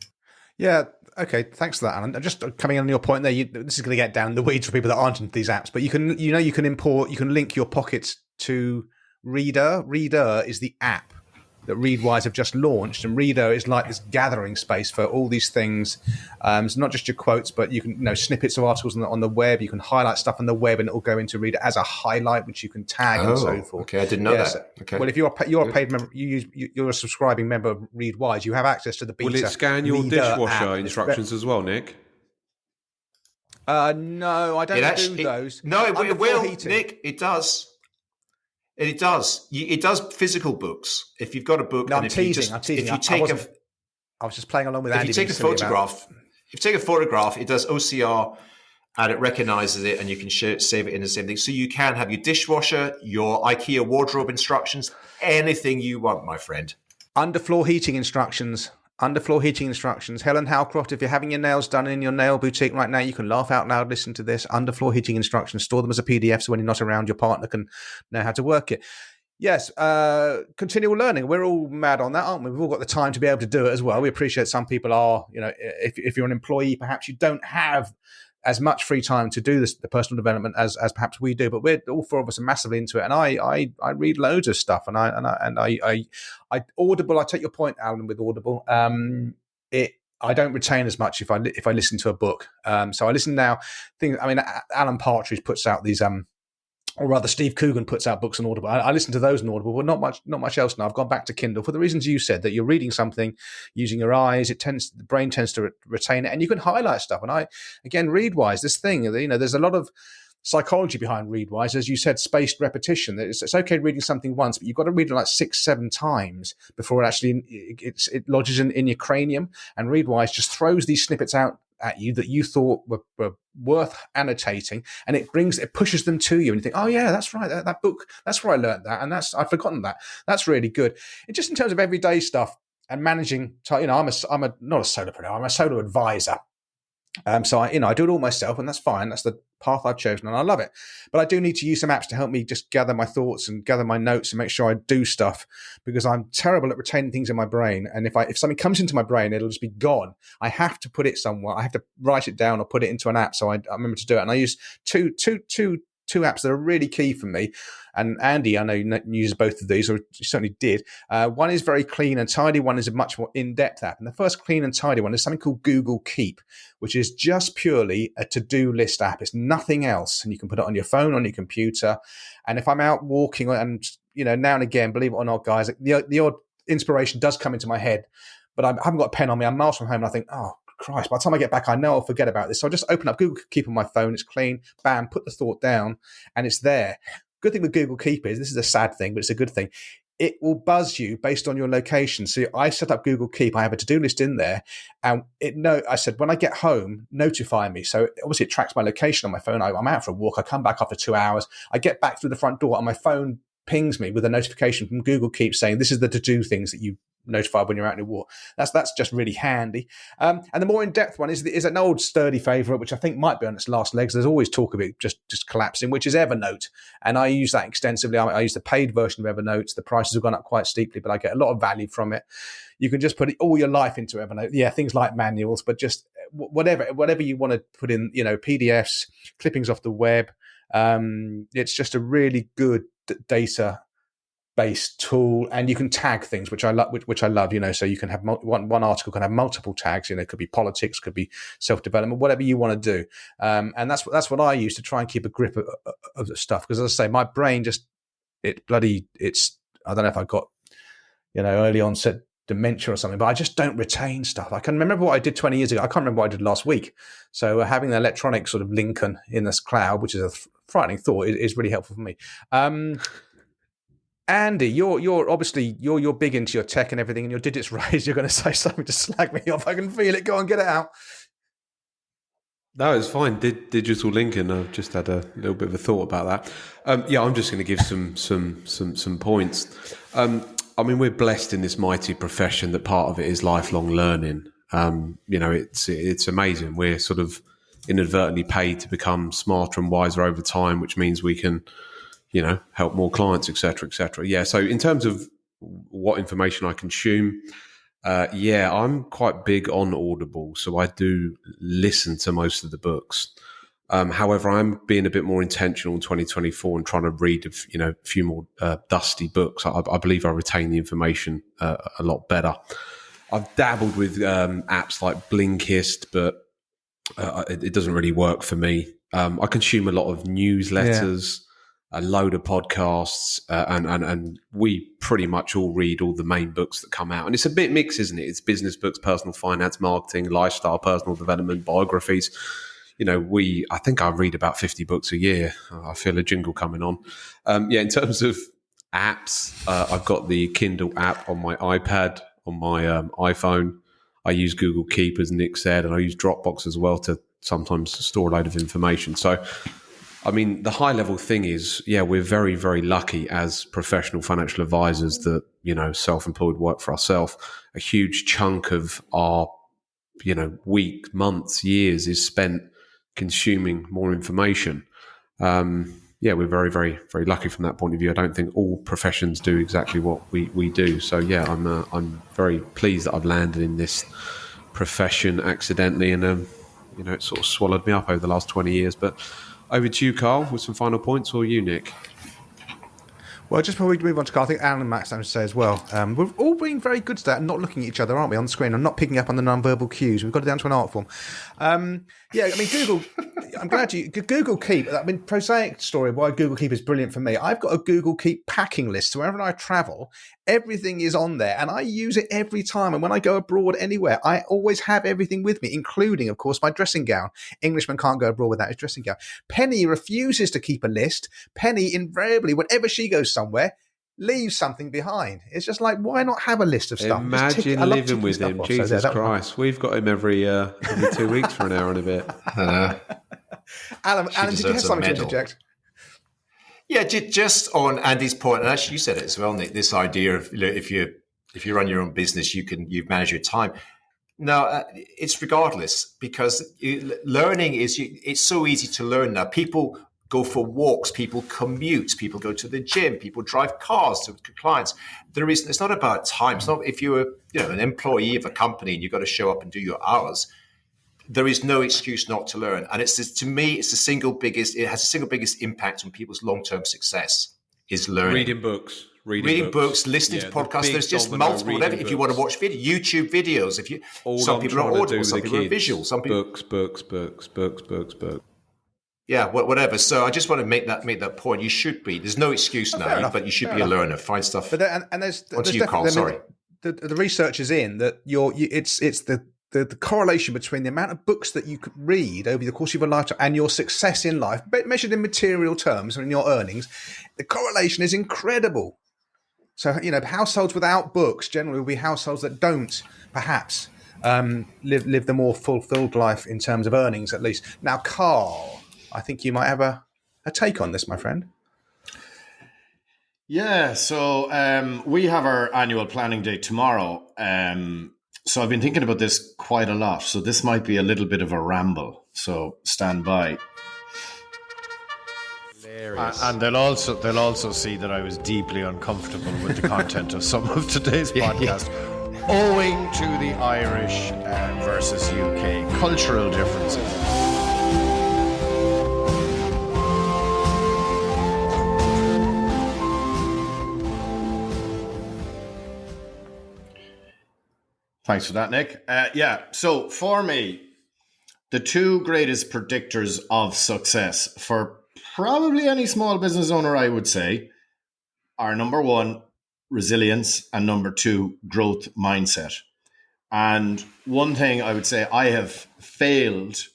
Yeah. Okay. Thanks for that, Alan. Just coming on your point there, this is going to get down in the weeds for people that aren't into these apps, but you can link your Pockets to Reader. Reader is the app that Readwise have just launched, and Reader is like this gathering space for all these things. So not just your quotes, but you can snippets of articles on the web. You can highlight stuff on the web, and it will go into Reader as a highlight, which you can tag and so forth. Okay, I didn't know that. Okay. Well, if you're a paid member, you're a subscribing member of Readwise, you have access to the beta. Will it scan your Reader dishwasher app instructions as well, Nick? No, I don't do those. No, it will, heating. Nick. It does. It does. It does physical books. If you've got a book, no, and I'm teasing. I was just playing along with Andy. If you take a photograph, it does OCR, and it recognizes it, and you can save it in the same thing. So you can have your dishwasher, your IKEA wardrobe instructions, anything you want, my friend. Underfloor heating instructions. Helen Howcroft, if you're having your nails done in your nail boutique right now, you can laugh out loud, listen to this. Underfloor heating instructions. Store them as a PDF so when you're not around, your partner can know how to work it. Yes, continual learning. We're all mad on that, aren't we? We've all got the time to be able to do it as well. We appreciate some people are, if you're an employee, perhaps you don't have as much free time to do the personal development as perhaps we do, but we're all four of us are massively into it. And I read loads of stuff, and I Audible. I take your point, Alan, with Audible. I don't retain as much if I listen to a book. So I listen now. Alan Partridge puts out these or rather, Steve Coogan puts out books on Audible. I listen to those on Audible, but not much else now. I've gone back to Kindle for the reasons you said, that you're reading something using your eyes. The brain tends to retain it, and you can highlight stuff. And Readwise, this thing, there's a lot of psychology behind Readwise, as you said, spaced repetition. It's okay reading something once, but you've got to read it like 6-7 times before it lodges in your cranium. And Readwise just throws these snippets out at you that you thought were worth annotating, and it pushes them to you, and you think, oh yeah, that's right, that book, that's where I learned that, and I've forgotten that. That's really good. It just in terms of everyday stuff and managing. I'm not a solopreneur, I'm a solo advisor. So I do it all myself, and that's fine. That's the path I've chosen, and I love it. But I do need to use some apps to help me just gather my thoughts and gather my notes and make sure I do stuff, because I'm terrible at retaining things in my brain. And if something comes into my brain, it'll just be gone. I have to put it somewhere. I have to write it down or put it into an app. So I remember to do it. And I use two two apps that are really key for me. And Andy, I know you use both of these, or you certainly did. One is very clean and tidy. One is a much more in-depth app. And the first clean and tidy one is something called Google Keep, which is just purely a to-do list app. It's nothing else. And you can put it on your phone, on your computer. And if I'm out walking, and now and again, believe it or not, guys, the odd inspiration does come into my head, but I haven't got a pen on me. I'm miles from home, and I think, oh, Christ, by the time I get back, I know I'll forget about this. So I just open up Google Keep on my phone. It's clean, bam, put the thought down, and it's there. Good thing with Google Keep is, this is a sad thing, but it's a good thing. It will buzz you based on your location. So I set up Google Keep. I have a to-do list in there, and I said, when I get home, notify me. So obviously it tracks my location on my phone. I'm out for a walk. I come back after 2 hours. I get back through the front door, and my phone pings me with a notification from Google Keep saying, this is the to-do things that you notified when you're out in a walk. That's just really handy. And the more in-depth one is an old sturdy favorite, which I think might be on its last legs. There's always talk of it just collapsing, which is Evernote. And I use that extensively. I use the paid version of Evernote. The prices have gone up quite steeply, but I get a lot of value from it. You can just put all your life into Evernote. Yeah, things like manuals, but just whatever you want to put in, PDFs, clippings off the web. It's just a really good data-based tool, and you can tag things, which I love. So you can have one article can have multiple tags. It could be politics, could be self-development, whatever you want to do. And that's what I use to try and keep a grip of the stuff. Because as I say, my brain I don't know if I've got early onset dementia or something, but I just don't retain stuff. I can remember what I did 20 years ago. I can't remember what I did last week. So having the electronic sort of Lincoln in this cloud, which is a frightening thought, is really helpful for me. Andy, you're obviously you're big into your tech and everything, and your digits raised. You're going to say something to slag me off. I can feel it. Go on, get it out. No, it's fine. Digital Lincoln. I've just had a little bit of a thought about that. I'm just going to give some points. We're blessed in this mighty profession that part of it is lifelong learning. It's amazing. We're sort of inadvertently paid to become smarter and wiser over time, which means we can, help more clients, et cetera, et cetera. Yeah. So in terms of what information I consume, I'm quite big on Audible. So I do listen to most of the books. However, I'm being a bit more intentional in 2024 and trying to read a few more dusty books. I believe I retain the information a lot better. I've dabbled with apps like Blinkist, but it doesn't really work for me. I consume a lot of newsletters, a load of podcasts, and we pretty much all read all the main books that come out. And it's a bit mixed, isn't it? It's business books, personal finance, marketing, lifestyle, personal development, biographies. I think I read about 50 books a year. I feel a jingle coming on. In terms of apps, I've got the Kindle app on my iPad, on my iPhone. I use Google Keep, as Nick said, and I use Dropbox as well to sometimes store a load of information. So, the high level thing is, we're very, very lucky as professional financial advisors that, self-employed work for ourselves. A huge chunk of our, week, months, years is spent consuming more information. We're very, very, very lucky from that point of view. I don't think all professions do exactly what we do. So I'm very pleased that I've landed in this profession accidentally, and it sort of swallowed me up over the last 20 years. But over to you, Carl, with some final points, or you, Nick? Well, just before we move on to Carl, I think Alan and Max to say as well, we've all been very good today at not looking at each other, aren't we, on the screen, and not picking up on the non-verbal cues. We've got it down to an art form. Google, I'm glad Google Keep, prosaic story of why Google Keep is brilliant for me. I've got a Google Keep packing list, so wherever I travel, everything is on there, and I use it every time. And when I go abroad anywhere, I always have everything with me, including, of course, my dressing gown. Englishman can't go abroad without his dressing gown. Penny refuses to keep a list. Penny, invariably, whenever she goes somewhere, leaves something behind. It's just like, why not have a list of stuff? Imagine living with him. Jesus Christ. We've got him every 2 weeks for an hour and a bit. Alan, did you have something to interject? Yeah, just on Andy's point, and actually you said it as well, Nick, this idea of if you run your own business, you manage your time. No, it's regardless, because learning it's so easy to learn now. People go for walks, people commute, people go to the gym, people drive cars to clients. It's not about time. It's not if you're an employee of a company and you've got to show up and do your hours. there is no excuse not to learn. And to me, it has the single biggest impact on people's long-term success is learning. Reading books, listening to podcasts. There's just multiple. Whatever. If you want to watch YouTube videos, some people are audible, some people are visual, some people books. Yeah, whatever. So I just want to make that point. You should be. There's no excuse now, but you should be a learner. Find stuff. But there's you, Carl. Sorry. The research is in that it's the correlation between the amount of books that you could read over the course of your lifetime and your success in life, measured in material terms and in your earnings. The correlation is incredible. So, households without books generally will be households that don't, perhaps, live the more fulfilled life in terms of earnings, at least. Now, Carl, I think you might have a take on this, my friend. Yeah, so we have our annual planning day tomorrow. So I've been thinking about this quite a lot. So this might be a little bit of a ramble. So stand by. And they'll also see that I was deeply uncomfortable with the content of some of today's podcast, owing to the Irish versus UK cultural differences. Thanks for that, Nick. So for me, the two greatest predictors of success for probably any small business owner, I would say, are number one, resilience, and number two, growth mindset. And one thing I would say I have failed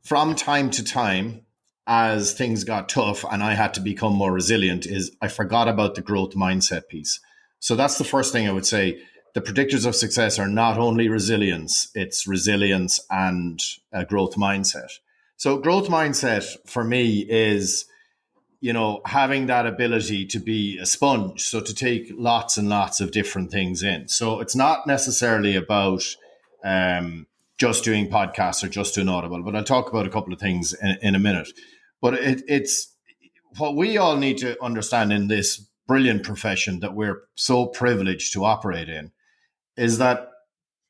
from time to time as things got tough and I had to become more resilient is I forgot about the growth mindset piece. So that's the first thing I would say. The predictors of success are not only resilience, it's resilience and a growth mindset. So growth mindset for me is, having that ability to be a sponge. So to take lots and lots of different things in. So it's not necessarily about just doing podcasts or just doing Audible, but I'll talk about a couple of things in a minute. But it's what we all need to understand in this brilliant profession that we're so privileged to operate in is that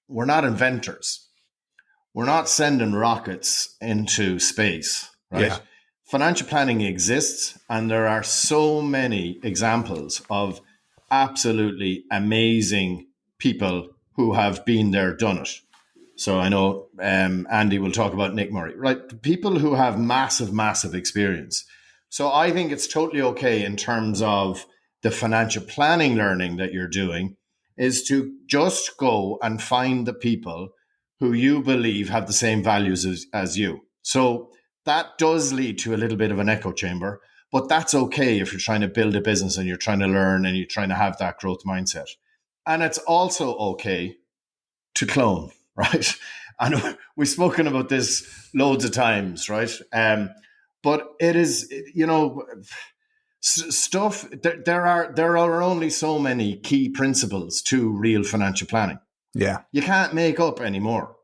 we're not inventors. We're not sending rockets into space, right? Yeah. Financial planning exists, and there are so many examples of absolutely amazing people who have been there, done it. So I know Andy will talk about Nick Murray, right? People who have massive, massive experience. So I think it's totally okay in terms of the financial planning learning that you're doing is to just go and find the people who you believe have the same values as you. So that does lead to a little bit of an echo chamber, but that's okay if you're trying to build a business and you're trying to learn and you're trying to have that growth mindset. And it's also okay to clone, right? And we've spoken about this loads of times, right? But it is, stuff, there are only so many key principles to real financial planning. Yeah. You can't make up anymore.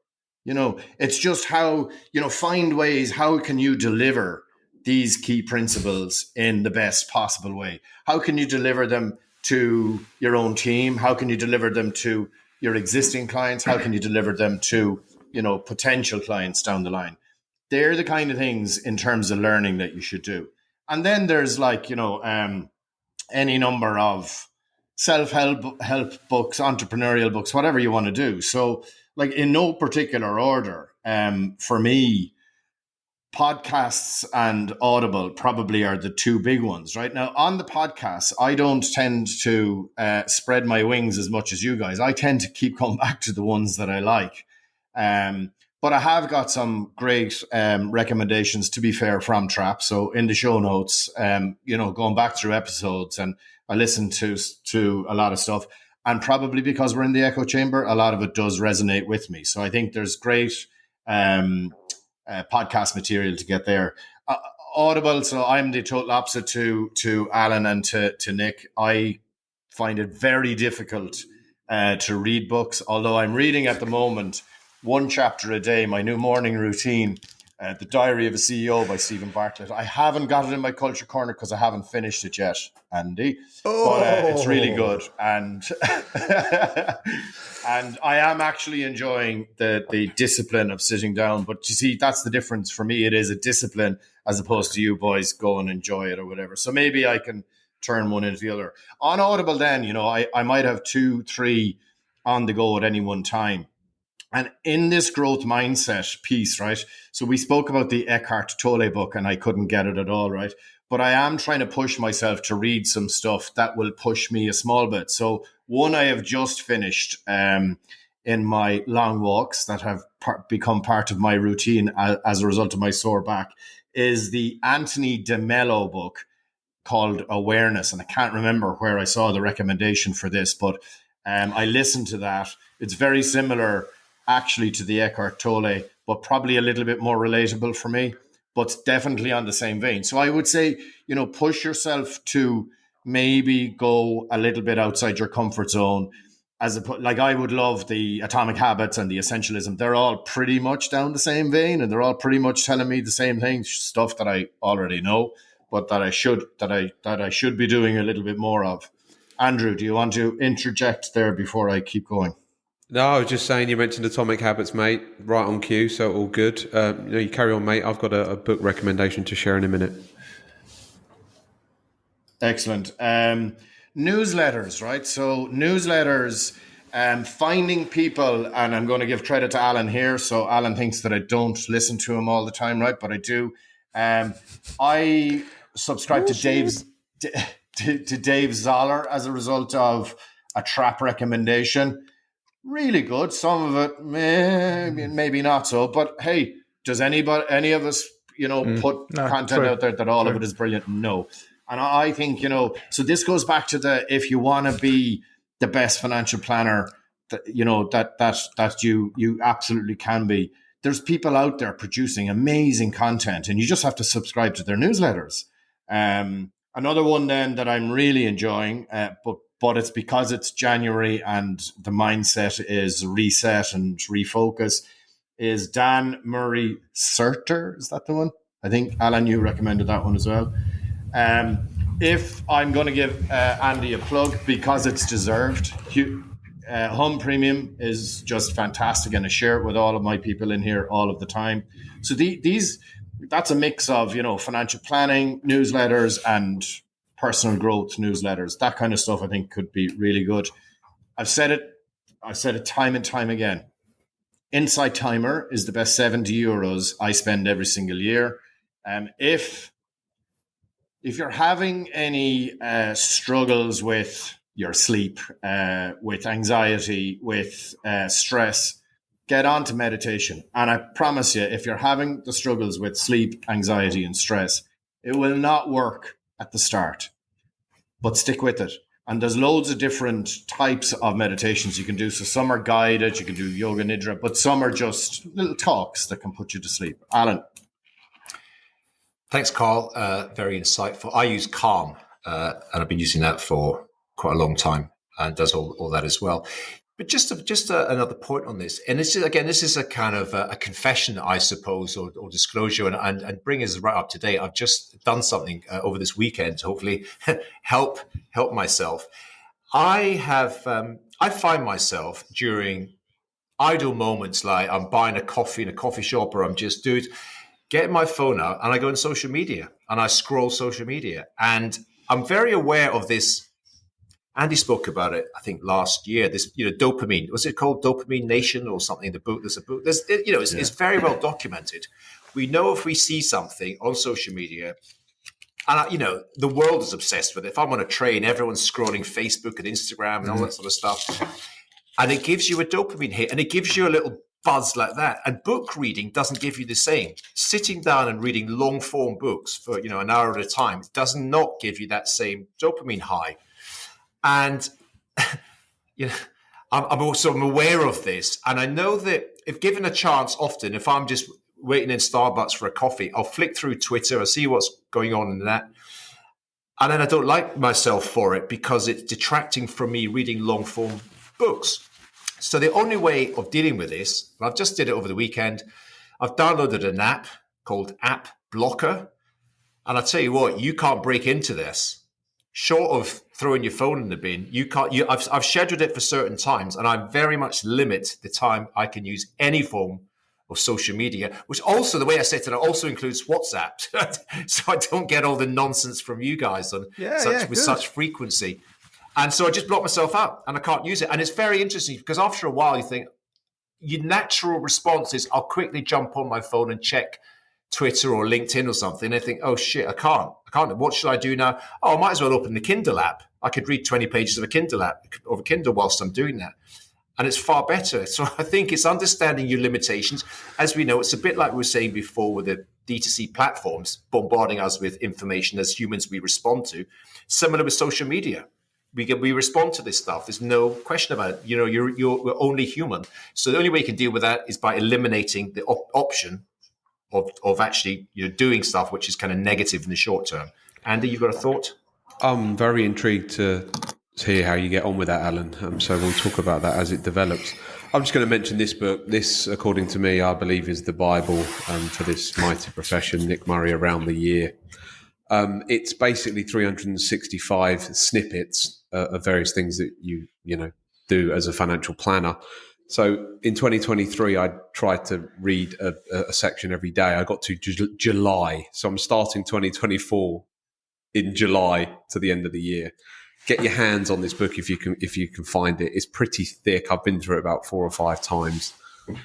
It's just how, find ways, how can you deliver these key principles in the best possible way? How can you deliver them to your own team? How can you deliver them to your existing clients? How can you deliver them to, potential clients down the line? They're the kind of things in terms of learning that you should do. And then there's any number of self-help books, entrepreneurial books, whatever you want to do. So in no particular order, for me, podcasts and Audible probably are the two big ones right now. On the podcasts, I don't tend to spread my wings as much as you guys. I tend to keep coming back to the ones that I like. But I have got some great recommendations, to be fair, from Trap. So in the show notes, going back through episodes, and I listen to a lot of stuff. And probably because we're in the echo chamber, a lot of it does resonate with me. So I think there's great podcast material to get there. Audible, so I'm the total opposite to Alan and to Nick. I find it very difficult to read books, although I'm reading at the moment one chapter a day, my new morning routine. The Diary of a CEO by Stephen Bartlett. I haven't got it in my culture corner because I haven't finished it yet, Andy. But it's really good, and and I am actually enjoying the discipline of sitting down. But you see, that's the difference for me. It is a discipline as opposed to you boys go and enjoy it or whatever. So maybe I can turn one into the other. On Audible, then, you know, I might have 2-3 on the go at any one time. And in this growth mindset piece, right? So we spoke about the Eckhart Tolle book, and I couldn't get it at all, right? But I am trying to push myself to read some stuff that will push me a small bit. So one I have just finished in my long walks that have become part of my routine as a result of my sore back is the Anthony DeMello book called Awareness. And I can't remember where I saw the recommendation for this, but I listened to that. It's very similar actually to the Eckhart Tolle, but probably a little bit more relatable for me, but definitely on the same vein. So I would say, you know, push yourself to maybe go a little bit outside your comfort zone. Like I would love the Atomic Habits and the Essentialism. They're all pretty much down the same vein, and they're all pretty much telling me the same thing, stuff that I already know, but that I should be doing a little bit more of. Andrew, do you want to interject there before I keep going? No, I was just saying, you mentioned Atomic Habits, mate, right on cue, so all good. You carry on, mate. I've got a book recommendation to share in a minute. Excellent. Newsletters, right? So newsletters, finding people, and I'm going to give credit to Alan here. So Alan thinks that I don't listen to him all the time, right? But I do. I subscribe to Dave Zoller as a result of a Trap recommendation. Really good. Some of it maybe not so. But hey, does any of us, you know, put content out there that all of it is brilliant? No. And I think, you know, so this goes back to if you want to be the best financial planner, that, you know, that you absolutely can be. There's people out there producing amazing content, and you just have to subscribe to their newsletters. Another one then that I'm really enjoying, but it's because it's January and the mindset is reset and refocus, is Dan Murray Surter. Is that the one? I think, Alan, you recommended that one as well. If I'm going to give Andy a plug, because it's deserved, Home Premium is just fantastic, and I share it with all of my people in here all of the time. So that's a mix of, you know, financial planning newsletters and personal growth newsletters. That kind of stuff I think could be really good. I've said it time and time again. Insight Timer is the best €70 I spend every single year. If you're having any struggles with your sleep, with anxiety, with stress, get on to meditation. And I promise you, if you're having the struggles with sleep, anxiety, and stress, it will not work at the start, but stick with it. And there's loads of different types of meditations you can do. So some are guided, you can do yoga nidra, but some are just little talks that can put you to sleep. Alan. Thanks, Carl. Very insightful. I use Calm, and I've been using that for quite a long time, and does all that as well. But just another point on this, and this is a kind of a confession, I suppose, or disclosure, and bring us right up to date. I've just done something over this weekend to hopefully help myself. I find myself during idle moments, like I'm buying a coffee in a coffee shop, or I'm just get my phone out and I go on social media and I scroll social media, and I'm very aware of this. Andy spoke about it, I think, last year. This, dopamine. Was it called Dopamine Nation or something? The book. There's a book. It's very well documented. We know if we see something on social media, and the world is obsessed with it. If I'm on a train, everyone's scrolling Facebook and Instagram and all that sort of stuff, and it gives you a dopamine hit, and it gives you a little buzz like that. And book reading doesn't give you the same. Sitting down and reading long form books for an hour at a time does not give you that same dopamine high. And I'm aware of this, and I know that if given a chance, often if I'm just waiting in Starbucks for a coffee, I'll flick through Twitter, I'll see what's going on in that, and then I don't like myself for it because it's detracting from me reading long form books. So the only way of dealing with this, and I've just did it over the weekend, I've downloaded an app called App Blocker. And I tell you what, you can't break into this. Short of throwing your phone in the bin, you can't. I've scheduled it for certain times, and I very much limit the time I can use any form of social media. Which also, the way I set it, also includes WhatsApp, so I don't get all the nonsense from you guys on with such frequency. And so I just block myself out, and I can't use it. And it's very interesting because after a while, you think your natural response is, I'll quickly jump on my phone and check Twitter or LinkedIn or something. I think, oh shit, I can't. What should I do now? Oh, I might as well open the Kindle app. I could read 20 pages of a Kindle app of a Kindle whilst I'm doing that. And it's far better. So I think it's understanding your limitations. As we know, it's a bit like we were saying before with the D2C platforms bombarding us with information as humans we respond to. Similar with social media. We respond to this stuff. There's no question about it. You know, we're only human. So the only way you can deal with that is by eliminating the option of actually doing stuff which is kind of negative in the short term. Andy, you've got a thought? I'm very intrigued to hear how you get on with that, Alan. So we'll talk about that as it develops. I'm just going to mention this book. This, according to me, I believe is the Bible for this mighty profession, Nick Murray Around the Year. It's basically 365 snippets of various things that you do as a financial planner. So in 2023, I tried to read a section every day. I got to July. So I'm starting 2024 in July to the end of the year. Get your hands on this book if you can find it. It's pretty thick. I've been through it about 4 or 5 times.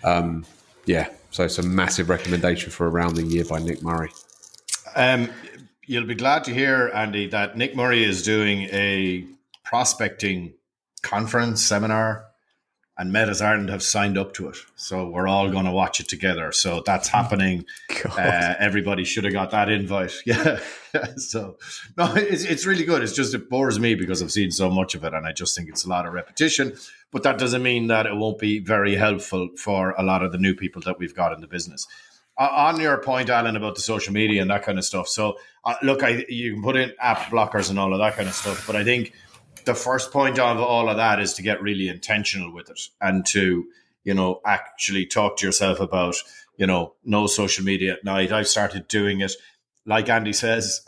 So it's a massive recommendation for Around the Year by Nick Murray. You'll be glad to hear, Andy, that Nick Murray is doing a prospecting conference, seminar, and Metas Ireland have signed up to it. So we're all going to watch it together. So that's happening. Everybody should have got that invite. Yeah. So no, it's really good. It's just, it bores me because I've seen so much of it and I just think it's a lot of repetition. But that doesn't mean that it won't be very helpful for a lot of the new people that we've got in the business. On your point, Alan, about the social media and that kind of stuff. So look, you can put in app blockers and all of that kind of stuff. But I think the first point of all of that is to get really intentional with it and to, actually talk to yourself about, no social media at night. I've started doing it. Like Andy says,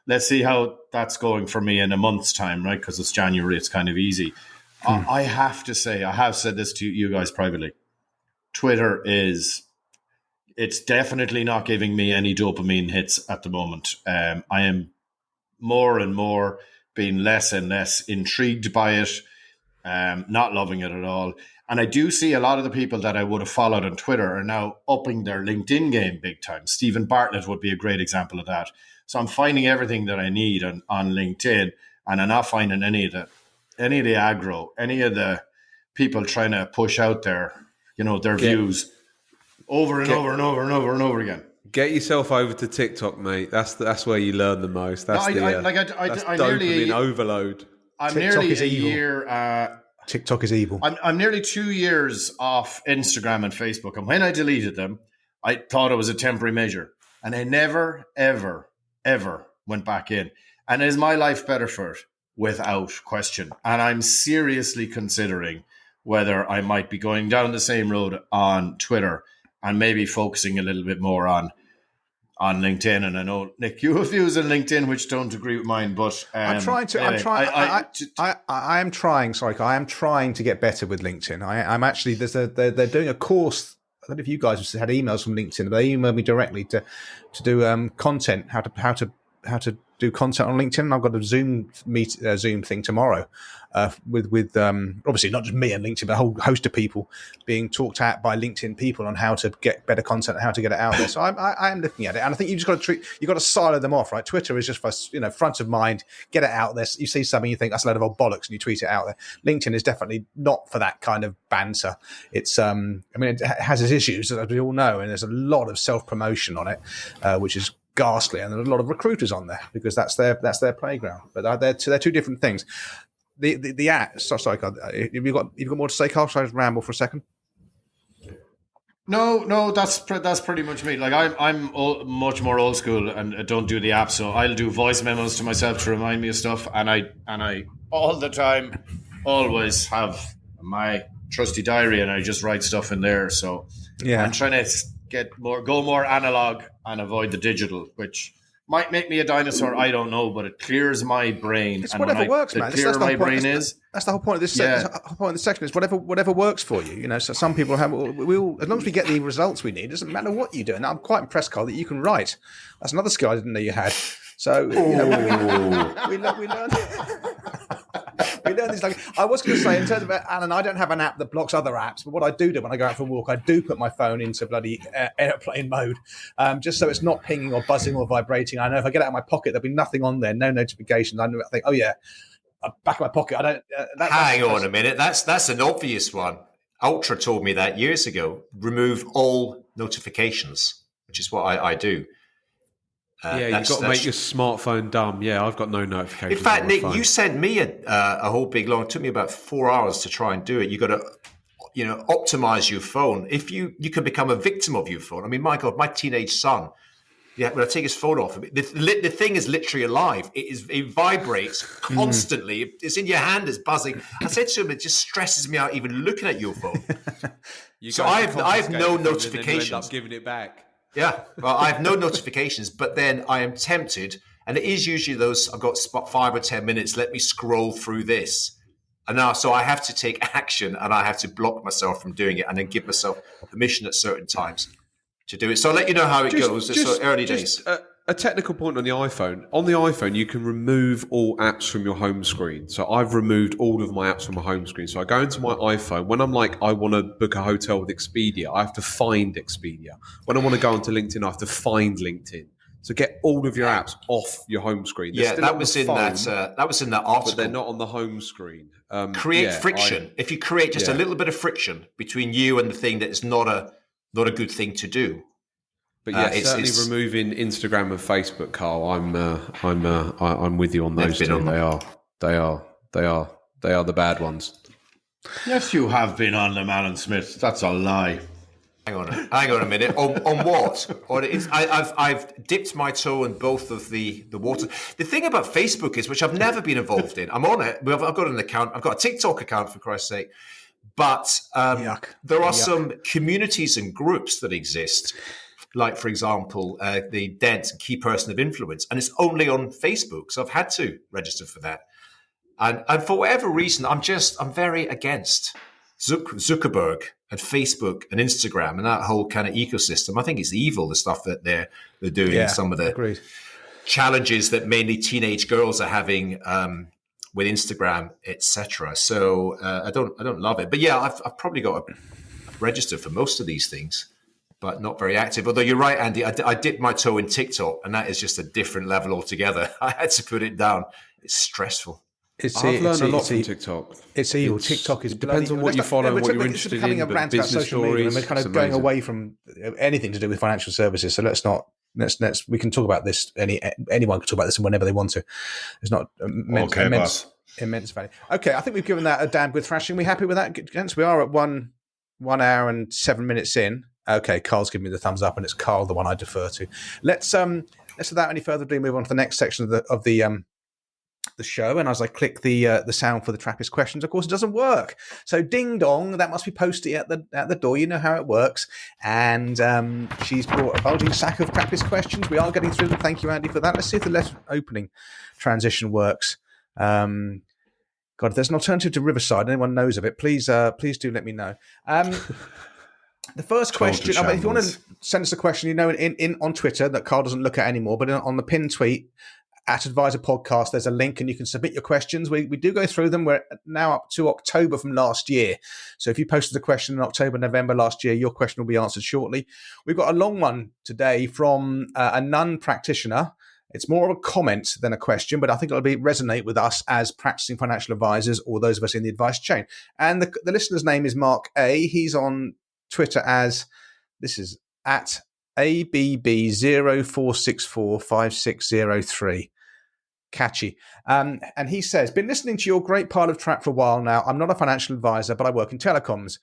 let's see how that's going for me in a month's time, right? Because it's January, it's kind of easy. I have to say, I have said this to you guys privately. Twitter it's definitely not giving me any dopamine hits at the moment. I am more and more being less and less intrigued by it, not loving it at all. And I do see a lot of the people that I would have followed on Twitter are now upping their LinkedIn game big time. Stephen Bartlett would be a great example of that. So I'm finding everything that I need on LinkedIn, and I'm not finding any of the aggro, any of the people trying to push out their views over and over and over and over and over again. Get yourself over to TikTok, mate. That's where you learn the most. That's dopamine overload. I'm nearly a year. TikTok is evil. I'm nearly 2 years off Instagram and Facebook, and when I deleted them, I thought it was a temporary measure, and I never, ever, ever went back in. And is my life better for it? Without question. And I'm seriously considering whether I might be going down the same road on Twitter and maybe focusing a little bit more on LinkedIn. And I know, Nick, you have views on LinkedIn which don't agree with mine, but I am trying to get better with LinkedIn. I'm actually they're doing a course. I don't know if you guys have had emails from LinkedIn. They emailed me directly to do content, how to do content on LinkedIn. I've got a Zoom thing tomorrow with obviously not just me and LinkedIn, but a whole host of people being talked at by LinkedIn people on how to get better content and how to get it out there. So I am looking at it, and I think you've got to silo them off, right? Twitter is just for front of mind, get it out there. You see something, you think that's a load of old bollocks, and you tweet it out there. LinkedIn is definitely not for that kind of banter. It's it has its issues, as we all know, and there's a lot of self promotion on it, which is ghastly, and there are a lot of recruiters on there because that's their playground. But they're two different things. The app. Sorry, you've got more to say, Carl? Should I just ramble for a second? No, that's pretty much me. Like I'm much more old school and don't do the app, so I'll do voice memos to myself to remind me of stuff, and I all the time always have my trusty diary, and I just write stuff in there. So yeah, I'm trying to go more analog and avoid the digital, which might make me a dinosaur. I don't know, but it clears my brain. It's whatever works, man. The clearer my brain is. That's the whole point of this. That's the whole point of this section is whatever works for you. You know, so some people have. We all, as long as we get the results we need, it doesn't matter what you do. And I'm quite impressed, Carl, that you can write. That's another skill I didn't know you had. So you know, we learned. We learned this. Like I was going to say, in terms of Alan, I don't have an app that blocks other apps, but what I do when I go out for a walk, I do put my phone into bloody airplane mode, just so it's not pinging or buzzing or vibrating. I know if I get it out of my pocket, there'll be nothing on there, no notifications. I think, oh yeah, back in my pocket. I don't. Hang on a minute. That's an obvious one. Ultra told me that years ago. Remove all notifications, which is what I do. You've got to make your smartphone dumb. Yeah, I've got no notifications. In fact, Nick, you sent me a whole big long. It took me about 4 hours to try and do it. You got to, optimize your phone. If you can become a victim of your phone. I mean, my God, my teenage son. Yeah, when I take his phone off, the thing is literally alive. It vibrates constantly. It's in your hand. It's buzzing. I said to him, it just stresses me out even looking at your phone. So I have no notifications. You end up giving it back. Yeah, well, I have no notifications, but then I am tempted, and it is usually those, I've got 5 or 10 minutes, let me scroll through this. And now, so I have to take action, and I have to block myself from doing it, and then give myself permission at certain times to do it. So I'll let you know how it goes. It's early days. A technical point on the iPhone. On the iPhone, you can remove all apps from your home screen. So I've removed all of my apps from my home screen. So I go into my iPhone. When I'm like, I want to book a hotel with Expedia, I have to find Expedia. When I want to go onto LinkedIn, I have to find LinkedIn. So get all of your apps off your home screen. That was in that article. But they're not on the home screen. Create friction. If you create just a little bit of friction between you and the thing that is not a good thing to do. But certainly removing Instagram and Facebook, Carl. I'm with you on those two. They are the bad ones. Yes, you have been on them, Alan Smith. That's a lie. Hang on a minute. On what? I've dipped my toe in both of the water. The thing about Facebook is, which I've never been involved in. I'm on it. I've got an account. I've got a TikTok account, for Christ's sake. But there are some communities and groups that exist. Like, for example, the Dent Key Person of Influence, and it's only on Facebook. So I've had to register for that. And for whatever reason, I'm very against Zuckerberg and Facebook and Instagram and that whole kind of ecosystem. I think it's evil, the stuff that they're doing, some of the challenges that mainly teenage girls are having with Instagram, etc. So I don't love it. But yeah, I've probably got to register for most of these things, but not very active. Although you're right, Andy, I dipped my toe in TikTok, and that is just a different level altogether. I had to put it down. It's stressful. I've learned a lot from TikTok. It's evil. TikTok is depends on what you follow and what you're interested in. Becoming a rant about social media, and we're kind of going away from anything to do with financial services. So let's we can talk about this. Anyone can talk about this whenever they want to. It's not immense value. Okay, I think we've given that a damn good thrashing. We happy with that, gents? We are at 1 hour and 7 minutes in. Okay, Carl's giving me the thumbs up, and it's Carl, the one I defer to. Let's without any further ado move on to the next section of the show. And as I click the sound for the Trappist questions, of course, it doesn't work. So ding dong, that must be posted at the door. You know how it works. And she's brought a bulging sack of Trappist questions. We are getting through them. Thank you, Andy, for that. Let's see if the left opening transition works. God, if there's an alternative to Riverside, anyone knows of it, please do let me know. The first question, if you want to send us a question, in on Twitter that Carl doesn't look at anymore, but on the pinned tweet at Advisor Podcast, there's a link and you can submit your questions. We do go through them. We're now up to October from last year. So if you posted a question in October, November last year, your question will be answered shortly. We've got a long one today from a nun practitioner. It's more of a comment than a question, but I think it'll resonate with us as practicing financial advisors or those of us in the advice chain. And the listener's name is Mark A. He's on Twitter as, this is at ABB04645603. Catchy. And he says, been listening to your great pile of trap for a while now. I'm not a financial advisor, but I work in telecoms.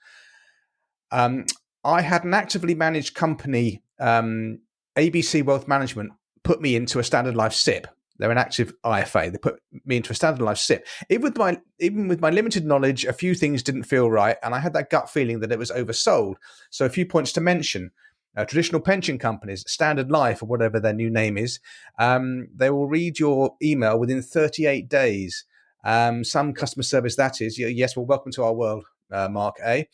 I had an actively managed company, ABC Wealth Management, put me into a Standard Life SIP. They're an active IFA. They put me into a Standard Life SIP. Even with my limited knowledge, a few things didn't feel right, and I had that gut feeling that it was oversold. So a few points to mention. traditional pension companies, Standard Life or whatever their new name is, they will read your email within 38 days. Some customer service, that is. Yes, well, welcome to our world, Mark A.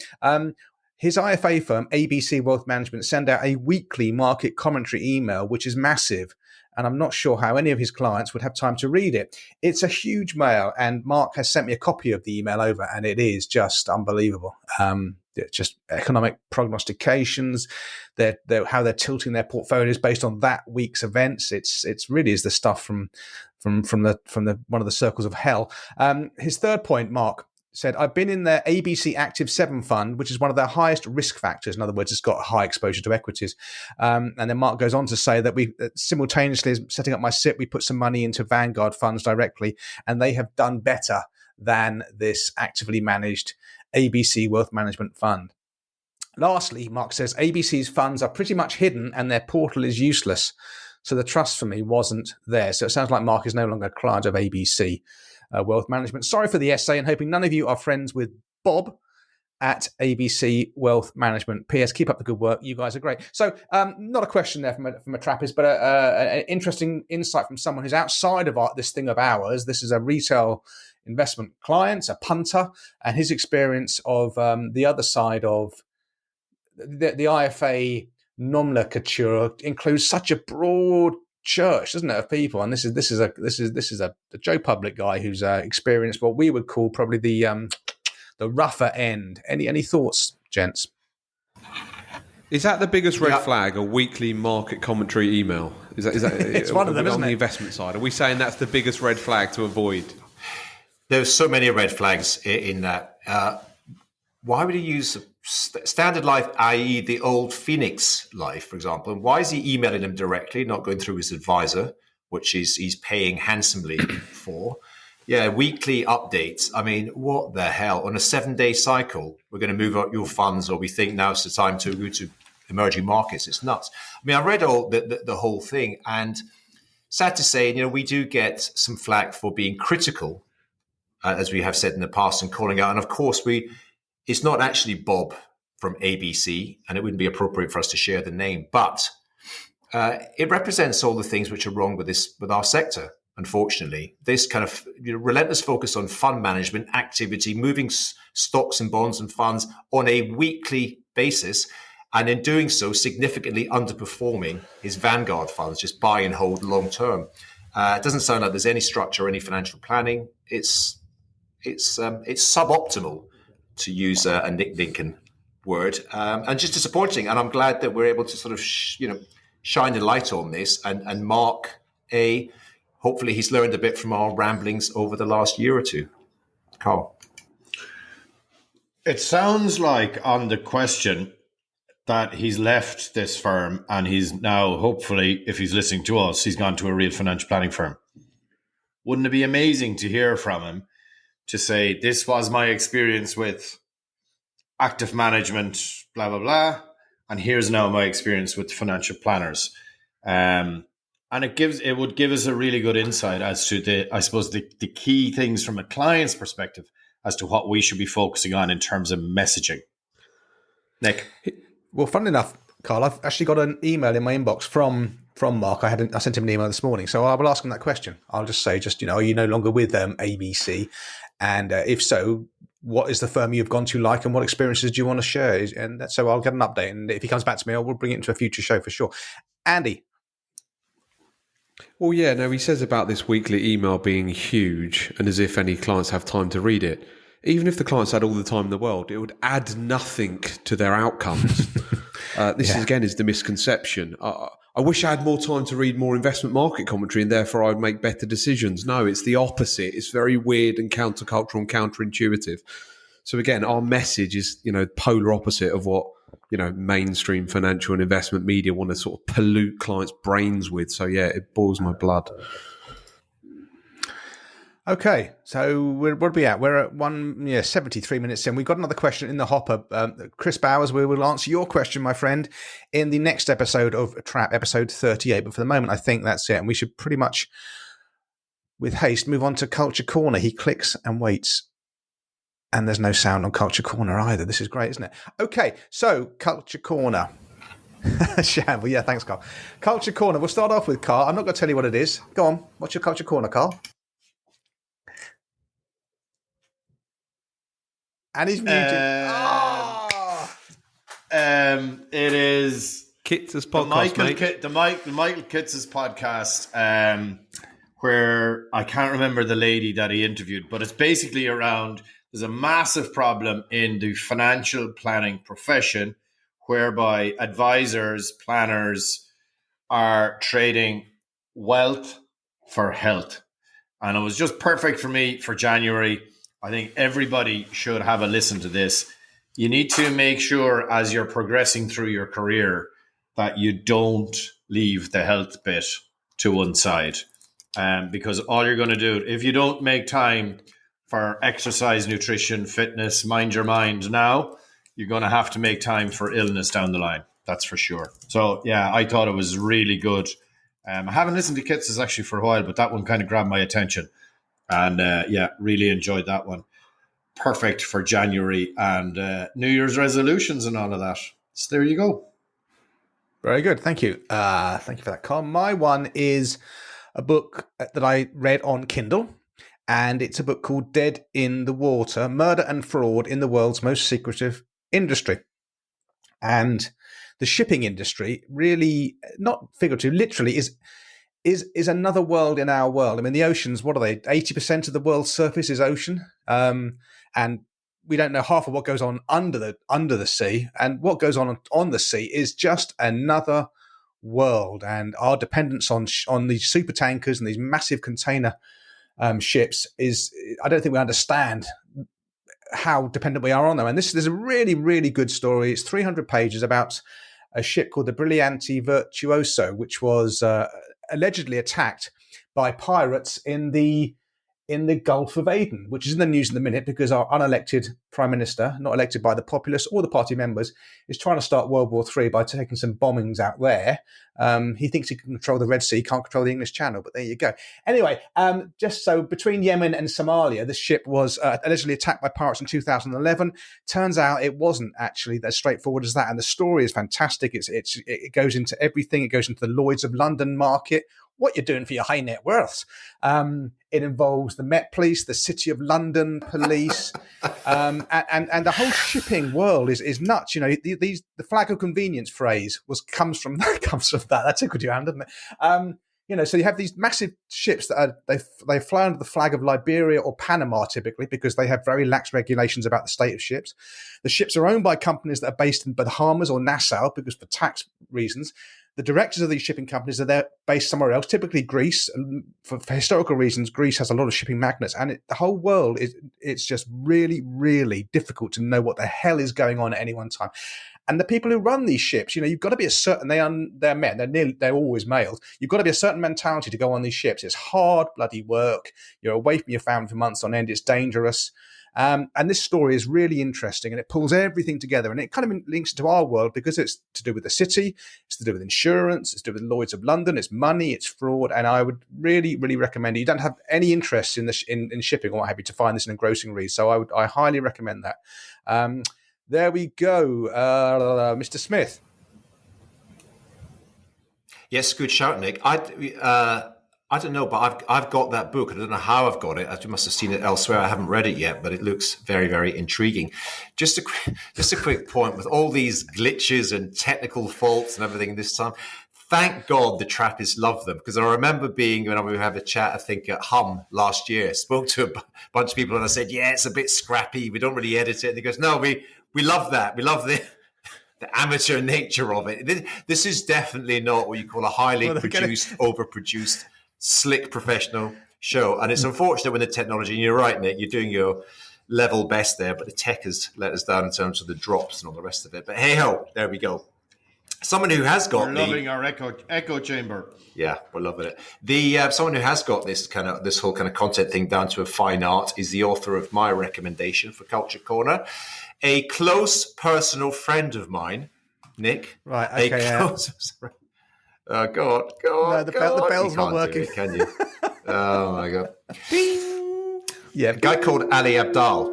His IFA firm, ABC Wealth Management, send out a weekly market commentary email, which is massive. And I'm not sure how any of his clients would have time to read it. It's a huge mail, and Mark has sent me a copy of the email over, and it is just unbelievable. Just economic prognostications, how they're tilting their portfolios based on that week's events. It's really is the stuff from the one of the circles of hell. His third point, Mark said, I've been in their ABC Active 7 fund, which is one of their highest risk factors. In other words, it's got high exposure to equities. And then Mark goes on to say that we simultaneously, as setting up my SIP, we put some money into Vanguard funds directly, and they have done better than this actively managed ABC Wealth Management Fund. Lastly, Mark says, ABC's funds are pretty much hidden and their portal is useless. So the trust for me wasn't there. So it sounds like Mark is no longer a client of ABC Wealth Management. Sorry for the essay, and hoping none of you are friends with Bob at ABC Wealth Management. P.S. Keep up the good work. You guys are great. So not a question there from a Trappist, but an interesting insight from someone who's outside of this thing of ours. This is a retail investment client, a punter, and his experience of the other side of the IFA nomenclature includes such a broad church, doesn't it, of people? And this is a Joe Public guy who's experienced what we would call probably the rougher end. Any thoughts, gents? Is that the biggest red flag? A weekly market commentary email? Is that it's one of them, isn't on it? The investment side, are we saying that's the biggest red flag to avoid? There's so many red flags in that. Why would he use Standard Life, i.e. the old Phoenix Life, for example? And why is he emailing them directly, not going through his advisor, which he's paying handsomely for? Yeah, weekly updates. I mean, what the hell? On a 7-day cycle, we're going to move up your funds, or we think now's the time to go to emerging markets. It's nuts. I mean, I read all the whole thing, and sad to say, we do get some flack for being critical, as we have said in the past, and calling out. And of course, it's not actually Bob from ABC, and it wouldn't be appropriate for us to share the name, but it represents all the things which are wrong with our sector. Unfortunately, this kind of relentless focus on fund management activity, moving stocks and bonds and funds on a weekly basis, and in doing so, significantly underperforming his Vanguard funds, just buy and hold long term. It doesn't sound like there's any structure or any financial planning. It's suboptimal, to use a Nick Lincoln word, and just disappointing. And I'm glad that we're able to sort of shine a light on this. And Mark A, hopefully he's learned a bit from our ramblings over the last year or two. Carl. It sounds like on the question that he's left this firm and he's now, hopefully, if he's listening to us, he's gone to a real financial planning firm. Wouldn't it be amazing to hear from him to say, this was my experience with active management, blah, blah, blah, and here's now my experience with financial planners. And it would give us a really good insight as to the key things from a client's perspective as to what we should be focusing on in terms of messaging. Nick? Well, funnily enough, Carl, I've actually got an email in my inbox from Mark. I sent him an email this morning, so I will ask him that question. I'll just say, are you no longer with ABC? And if so, what is the firm you've gone to like, and what experiences do you want to share? And so I'll get an update. And if he comes back to me, I will bring it into a future show for sure. Andy. Well, yeah, no, he says about this weekly email being huge, and as if any clients have time to read it. Even if the clients had all the time in the world, it would add nothing to their outcomes. This is the misconception. I wish I had more time to read more investment market commentary and therefore I'd make better decisions. No, it's the opposite. It's very weird and countercultural and counterintuitive. So again, our message is, polar opposite of what, mainstream financial and investment media want to sort of pollute clients' brains with. So yeah, it boils my blood. Okay, so where are we at? We're at 73 minutes in. We've got another question in the hopper. Chris Bowers, we will answer your question, my friend, in the next episode of Trap, episode 38. But for the moment, I think that's it. And we should pretty much, with haste, move on to Culture Corner. He clicks and waits. And there's no sound on Culture Corner either. This is great, isn't it? Okay, so Culture Corner. Shamble, yeah, thanks, Carl. Culture Corner. We'll start off with Carl. I'm not going to tell you what it is. Go on. What's your Culture Corner, Carl? And he's muted. It is Kits' podcast, the Michael Kits' podcast, where I can't remember the lady that he interviewed, but it's basically around there's a massive problem in the financial planning profession whereby advisors, planners are trading wealth for health. And it was just perfect for me for January. I think everybody should have a listen to this. You need to make sure as you're progressing through your career that you don't leave the health bit to one side. Because all you're going to do, if you don't make time for exercise, nutrition, fitness, mind your mind now, you're going to have to make time for illness down the line. That's for sure. So, yeah, I thought it was really good. I haven't listened to Kits' actually for a while, but that one kind of grabbed my attention. And, really enjoyed that one. Perfect for January and New Year's resolutions and all of that. So there you go. Very good. Thank you. Thank you for that, Carl. My one is a book that I read on Kindle, and it's a book called Dead in the Water, Murder and Fraud in the World's Most Secretive Industry. And the shipping industry really, not figurative, literally is another world in our world. I mean, the oceans, what are they? 80% of the world's surface is ocean. And we don't know half of what goes on under the sea. And what goes on the sea is just another world. And our dependence on these super tankers and these massive container ships is, I don't think we understand how dependent we are on them. And this is a really, really good story. It's 300 pages about a ship called the Brilliante Virtuoso, which was allegedly attacked by pirates in the Gulf of Aden, which is in the news in a minute because our unelected prime minister, not elected by the populace or the party members, is trying to start World War III by taking some bombings out there. He thinks he can control the Red Sea, can't control the English Channel, but there you go. Anyway, just so between Yemen and Somalia, the ship was allegedly attacked by pirates in 2011. Turns out it wasn't actually as straightforward as that, and the story is fantastic. It goes into everything. It goes into the Lloyd's of London market, what you're doing for your high net worths. It involves the Met Police, the City of London Police, and the whole shipping world is nuts. You know, the flag of convenience phrase comes from that. That tickled your hand, didn't it? So you have these massive ships that they fly under the flag of Liberia or Panama typically because they have very lax regulations about the state of ships. The ships are owned by companies that are based in Bahamas or Nassau because for tax reasons. The directors of these shipping companies are there based somewhere else, typically Greece. And for historical reasons, Greece has a lot of shipping magnates, and the whole world it's just really, really difficult to know what the hell is going on at any one time. And the people who run these ships, you've got to be a certain. They're men. They're always males. You've got to be a certain mentality to go on these ships. It's hard bloody work. You're away from your family for months on end. It's dangerous. And this story is really interesting, and it pulls everything together, and it kind of links to our world because it's to do with the city, it's to do with insurance, it's to do with Lloyd's of London, it's money, it's fraud, and I would really, really recommend it. You don't have any interest in in shipping or what have you to find this an engrossing read, so I highly recommend that. There we go, Mr. Smith. Yes, good shout, Nick. I don't know, but I've got that book. I don't know how I've got it. I must have seen it elsewhere. I haven't read it yet, but it looks very, very intriguing. Just a quick point with all these glitches and technical faults and everything this time. Thank God the Trappists love them, because I remember when we had a chat, I think at Hum last year, spoke to a bunch of people and I said, yeah, it's a bit scrappy. We don't really edit it. And he goes, no, we love that. We love the amateur nature of it. This is definitely not what you call a highly produced, overproduced, slick professional show. And it's unfortunate when the technology, and you're right, Nick, you're doing your level best there, but the tech has let us down in terms of the drops and all the rest of it. But hey ho, there we go. Someone who has got we're loving our echo chamber. Yeah, we're loving it. Someone who has got this whole kind of content thing down to a fine art is the author of my recommendation for Culture Corner, a close personal friend of mine, Nick. Right, okay. Go on. No, the bell's not working. Can you? Oh, my God. Ding! Yeah. A guy called Ali Abdaal.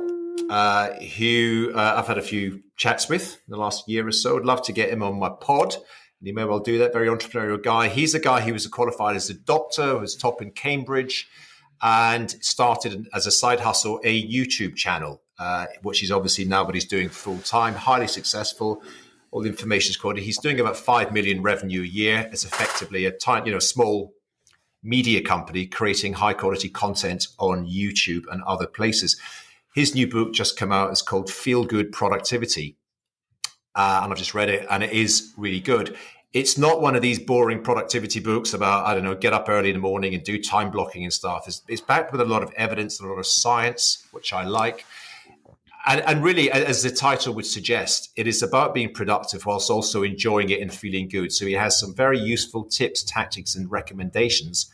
who I've had a few chats with in the last year or so. I'd love to get him on my pod. And he may well do that. Very entrepreneurial guy. He's a guy who was qualified as a doctor, was top in Cambridge, and started as a side hustle a YouTube channel, which he's obviously now, but he's doing full time, highly successful. All the information is quoted. He's doing about 5 million revenue a year. It's effectively a tiny, small media company creating high quality content on YouTube and other places. His new book just came out. It's called Feel Good Productivity. And I've just read it, and it is really good. It's not one of these boring productivity books about, get up early in the morning and do time blocking and stuff. It's backed with a lot of evidence, a lot of science, which I like. And really, as the title would suggest, it is about being productive whilst also enjoying it and feeling good. So he has some very useful tips, tactics, and recommendations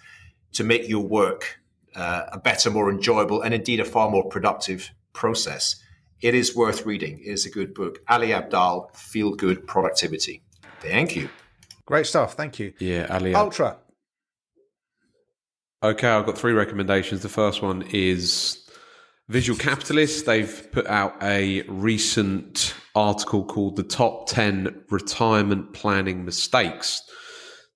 to make your work a better, more enjoyable, and indeed a far more productive process. It is worth reading. It is a good book. Ali Abdaal, Feel Good Productivity. Thank you. Great stuff. Thank you. Yeah, Ali. Ultra. Okay, I've got 3 recommendations. The first one is Visual Capitalist. They've put out a recent article called The Top 10 Retirement Planning Mistakes.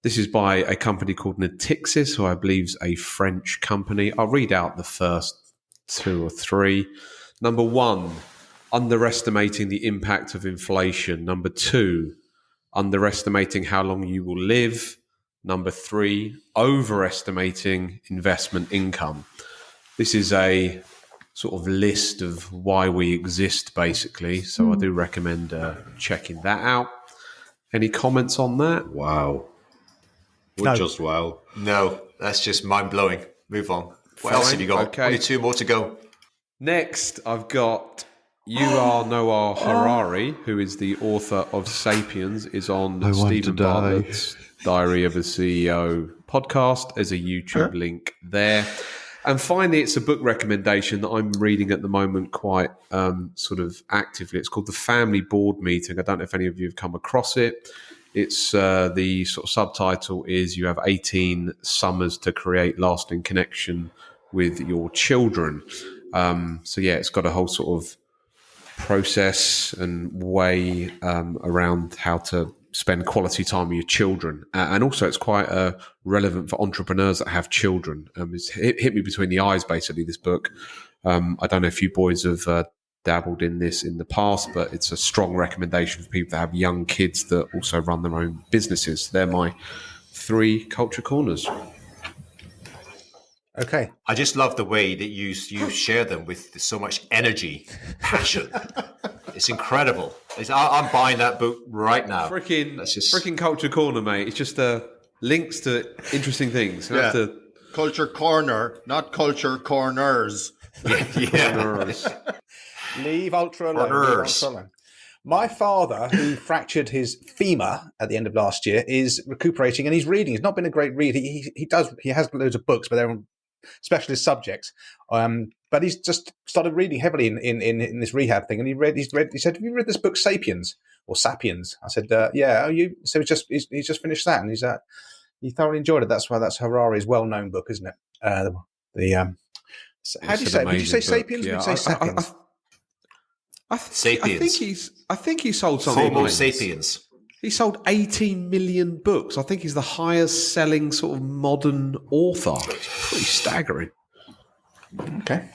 This is by a company called Natixis, who I believe is a French company. I'll read out the first 2 or 3. Number 1, underestimating the impact of inflation. Number 2, underestimating how long you will live. Number 3, overestimating investment income. This is a sort of list of why we exist, basically. So I do recommend checking that out. Any comments on that? Wow. No. Just wow. No, that's just mind-blowing. Move on. What else have you got? Okay. Only 2 more to go. Next, I've got Yuval Noah Harari, who is the author of Sapiens, is on Stephen Bartlett's Diary of a CEO podcast. There's a YouTube link there. And finally, it's a book recommendation that I'm reading at the moment quite sort of actively. It's called The Family Board Meeting. I don't know if any of you have come across it. It's the sort of subtitle is You Have 18 Summers to Create Lasting Connection with Your Children. So yeah, it's got a whole sort of process and way around how to spend quality time with your children. And also it's quite relevant for entrepreneurs that have children. It's hit me between the eyes, basically, this book. I don't know if you boys have dabbled in this in the past, but it's a strong recommendation for people that have young kids that also run their own businesses. They're my 3 culture corners. Okay. I just love the way that you share them with so much energy, passion. It's incredible. I'm buying that book right now. Freaking culture corner, mate. It's just links to interesting things. Yeah. Culture corner, not culture corners. Yeah. Leave Ultra alone. Leave Ultra alone. My father, who fractured his femur at the end of last year, is recuperating and he's reading. It's not been a great read. He has loads of books, but they're on specialist subjects. But he's just started reading heavily in this rehab thing, and he said, "Have you read this book, Sapiens or Sapiens?" I said, "Yeah." Oh, you? So he's just finished that, and he thoroughly enjoyed it. That's Harari's well-known book, isn't it? How do you say? Did you say Sapiens? Yeah. Would you say Sapiens? Sapiens. I think he sold something. Homo sapiens. He sold 18 million books. I think he's the highest selling sort of modern author. It's pretty staggering. Okay.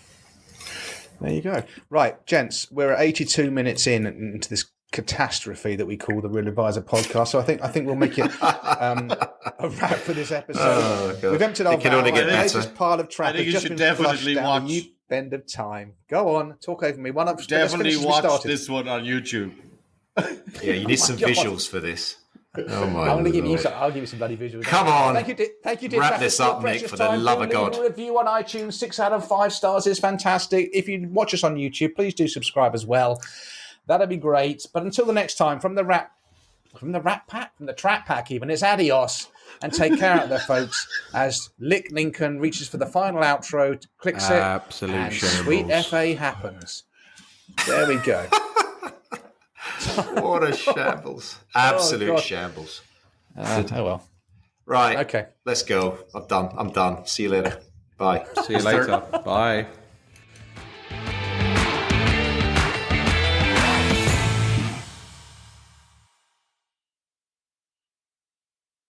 There you go. Right, gents, we're at 82 minutes into this catastrophe that we call the Real Advisor podcast. So I think we'll make it a wrap for this episode. Oh, we've emptied our latest pile of trap. I think you should definitely watch. New bend of time. Go on, talk over me. Definitely watch this one on YouTube. Yeah, you need some visuals for this. Oh my! I'll give you some bloody visuals. Come on! Thank you. Wrap this up, Nick. For the love of God! Leave a review on iTunes. 6 out of 5 stars is fantastic. If you watch us on YouTube, please do subscribe as well. That'd be great. But until the next time, from the Trap Pack, even it's adios, and take care out there, folks. As Lick Lincoln reaches for the final outro, clicks it, Absolute and shambles. sweet FA happens. There we go. What a shambles! Absolute shambles. Oh well. Right. Okay. Let's go. I'm done. See you later. Bye. See you later. Bye.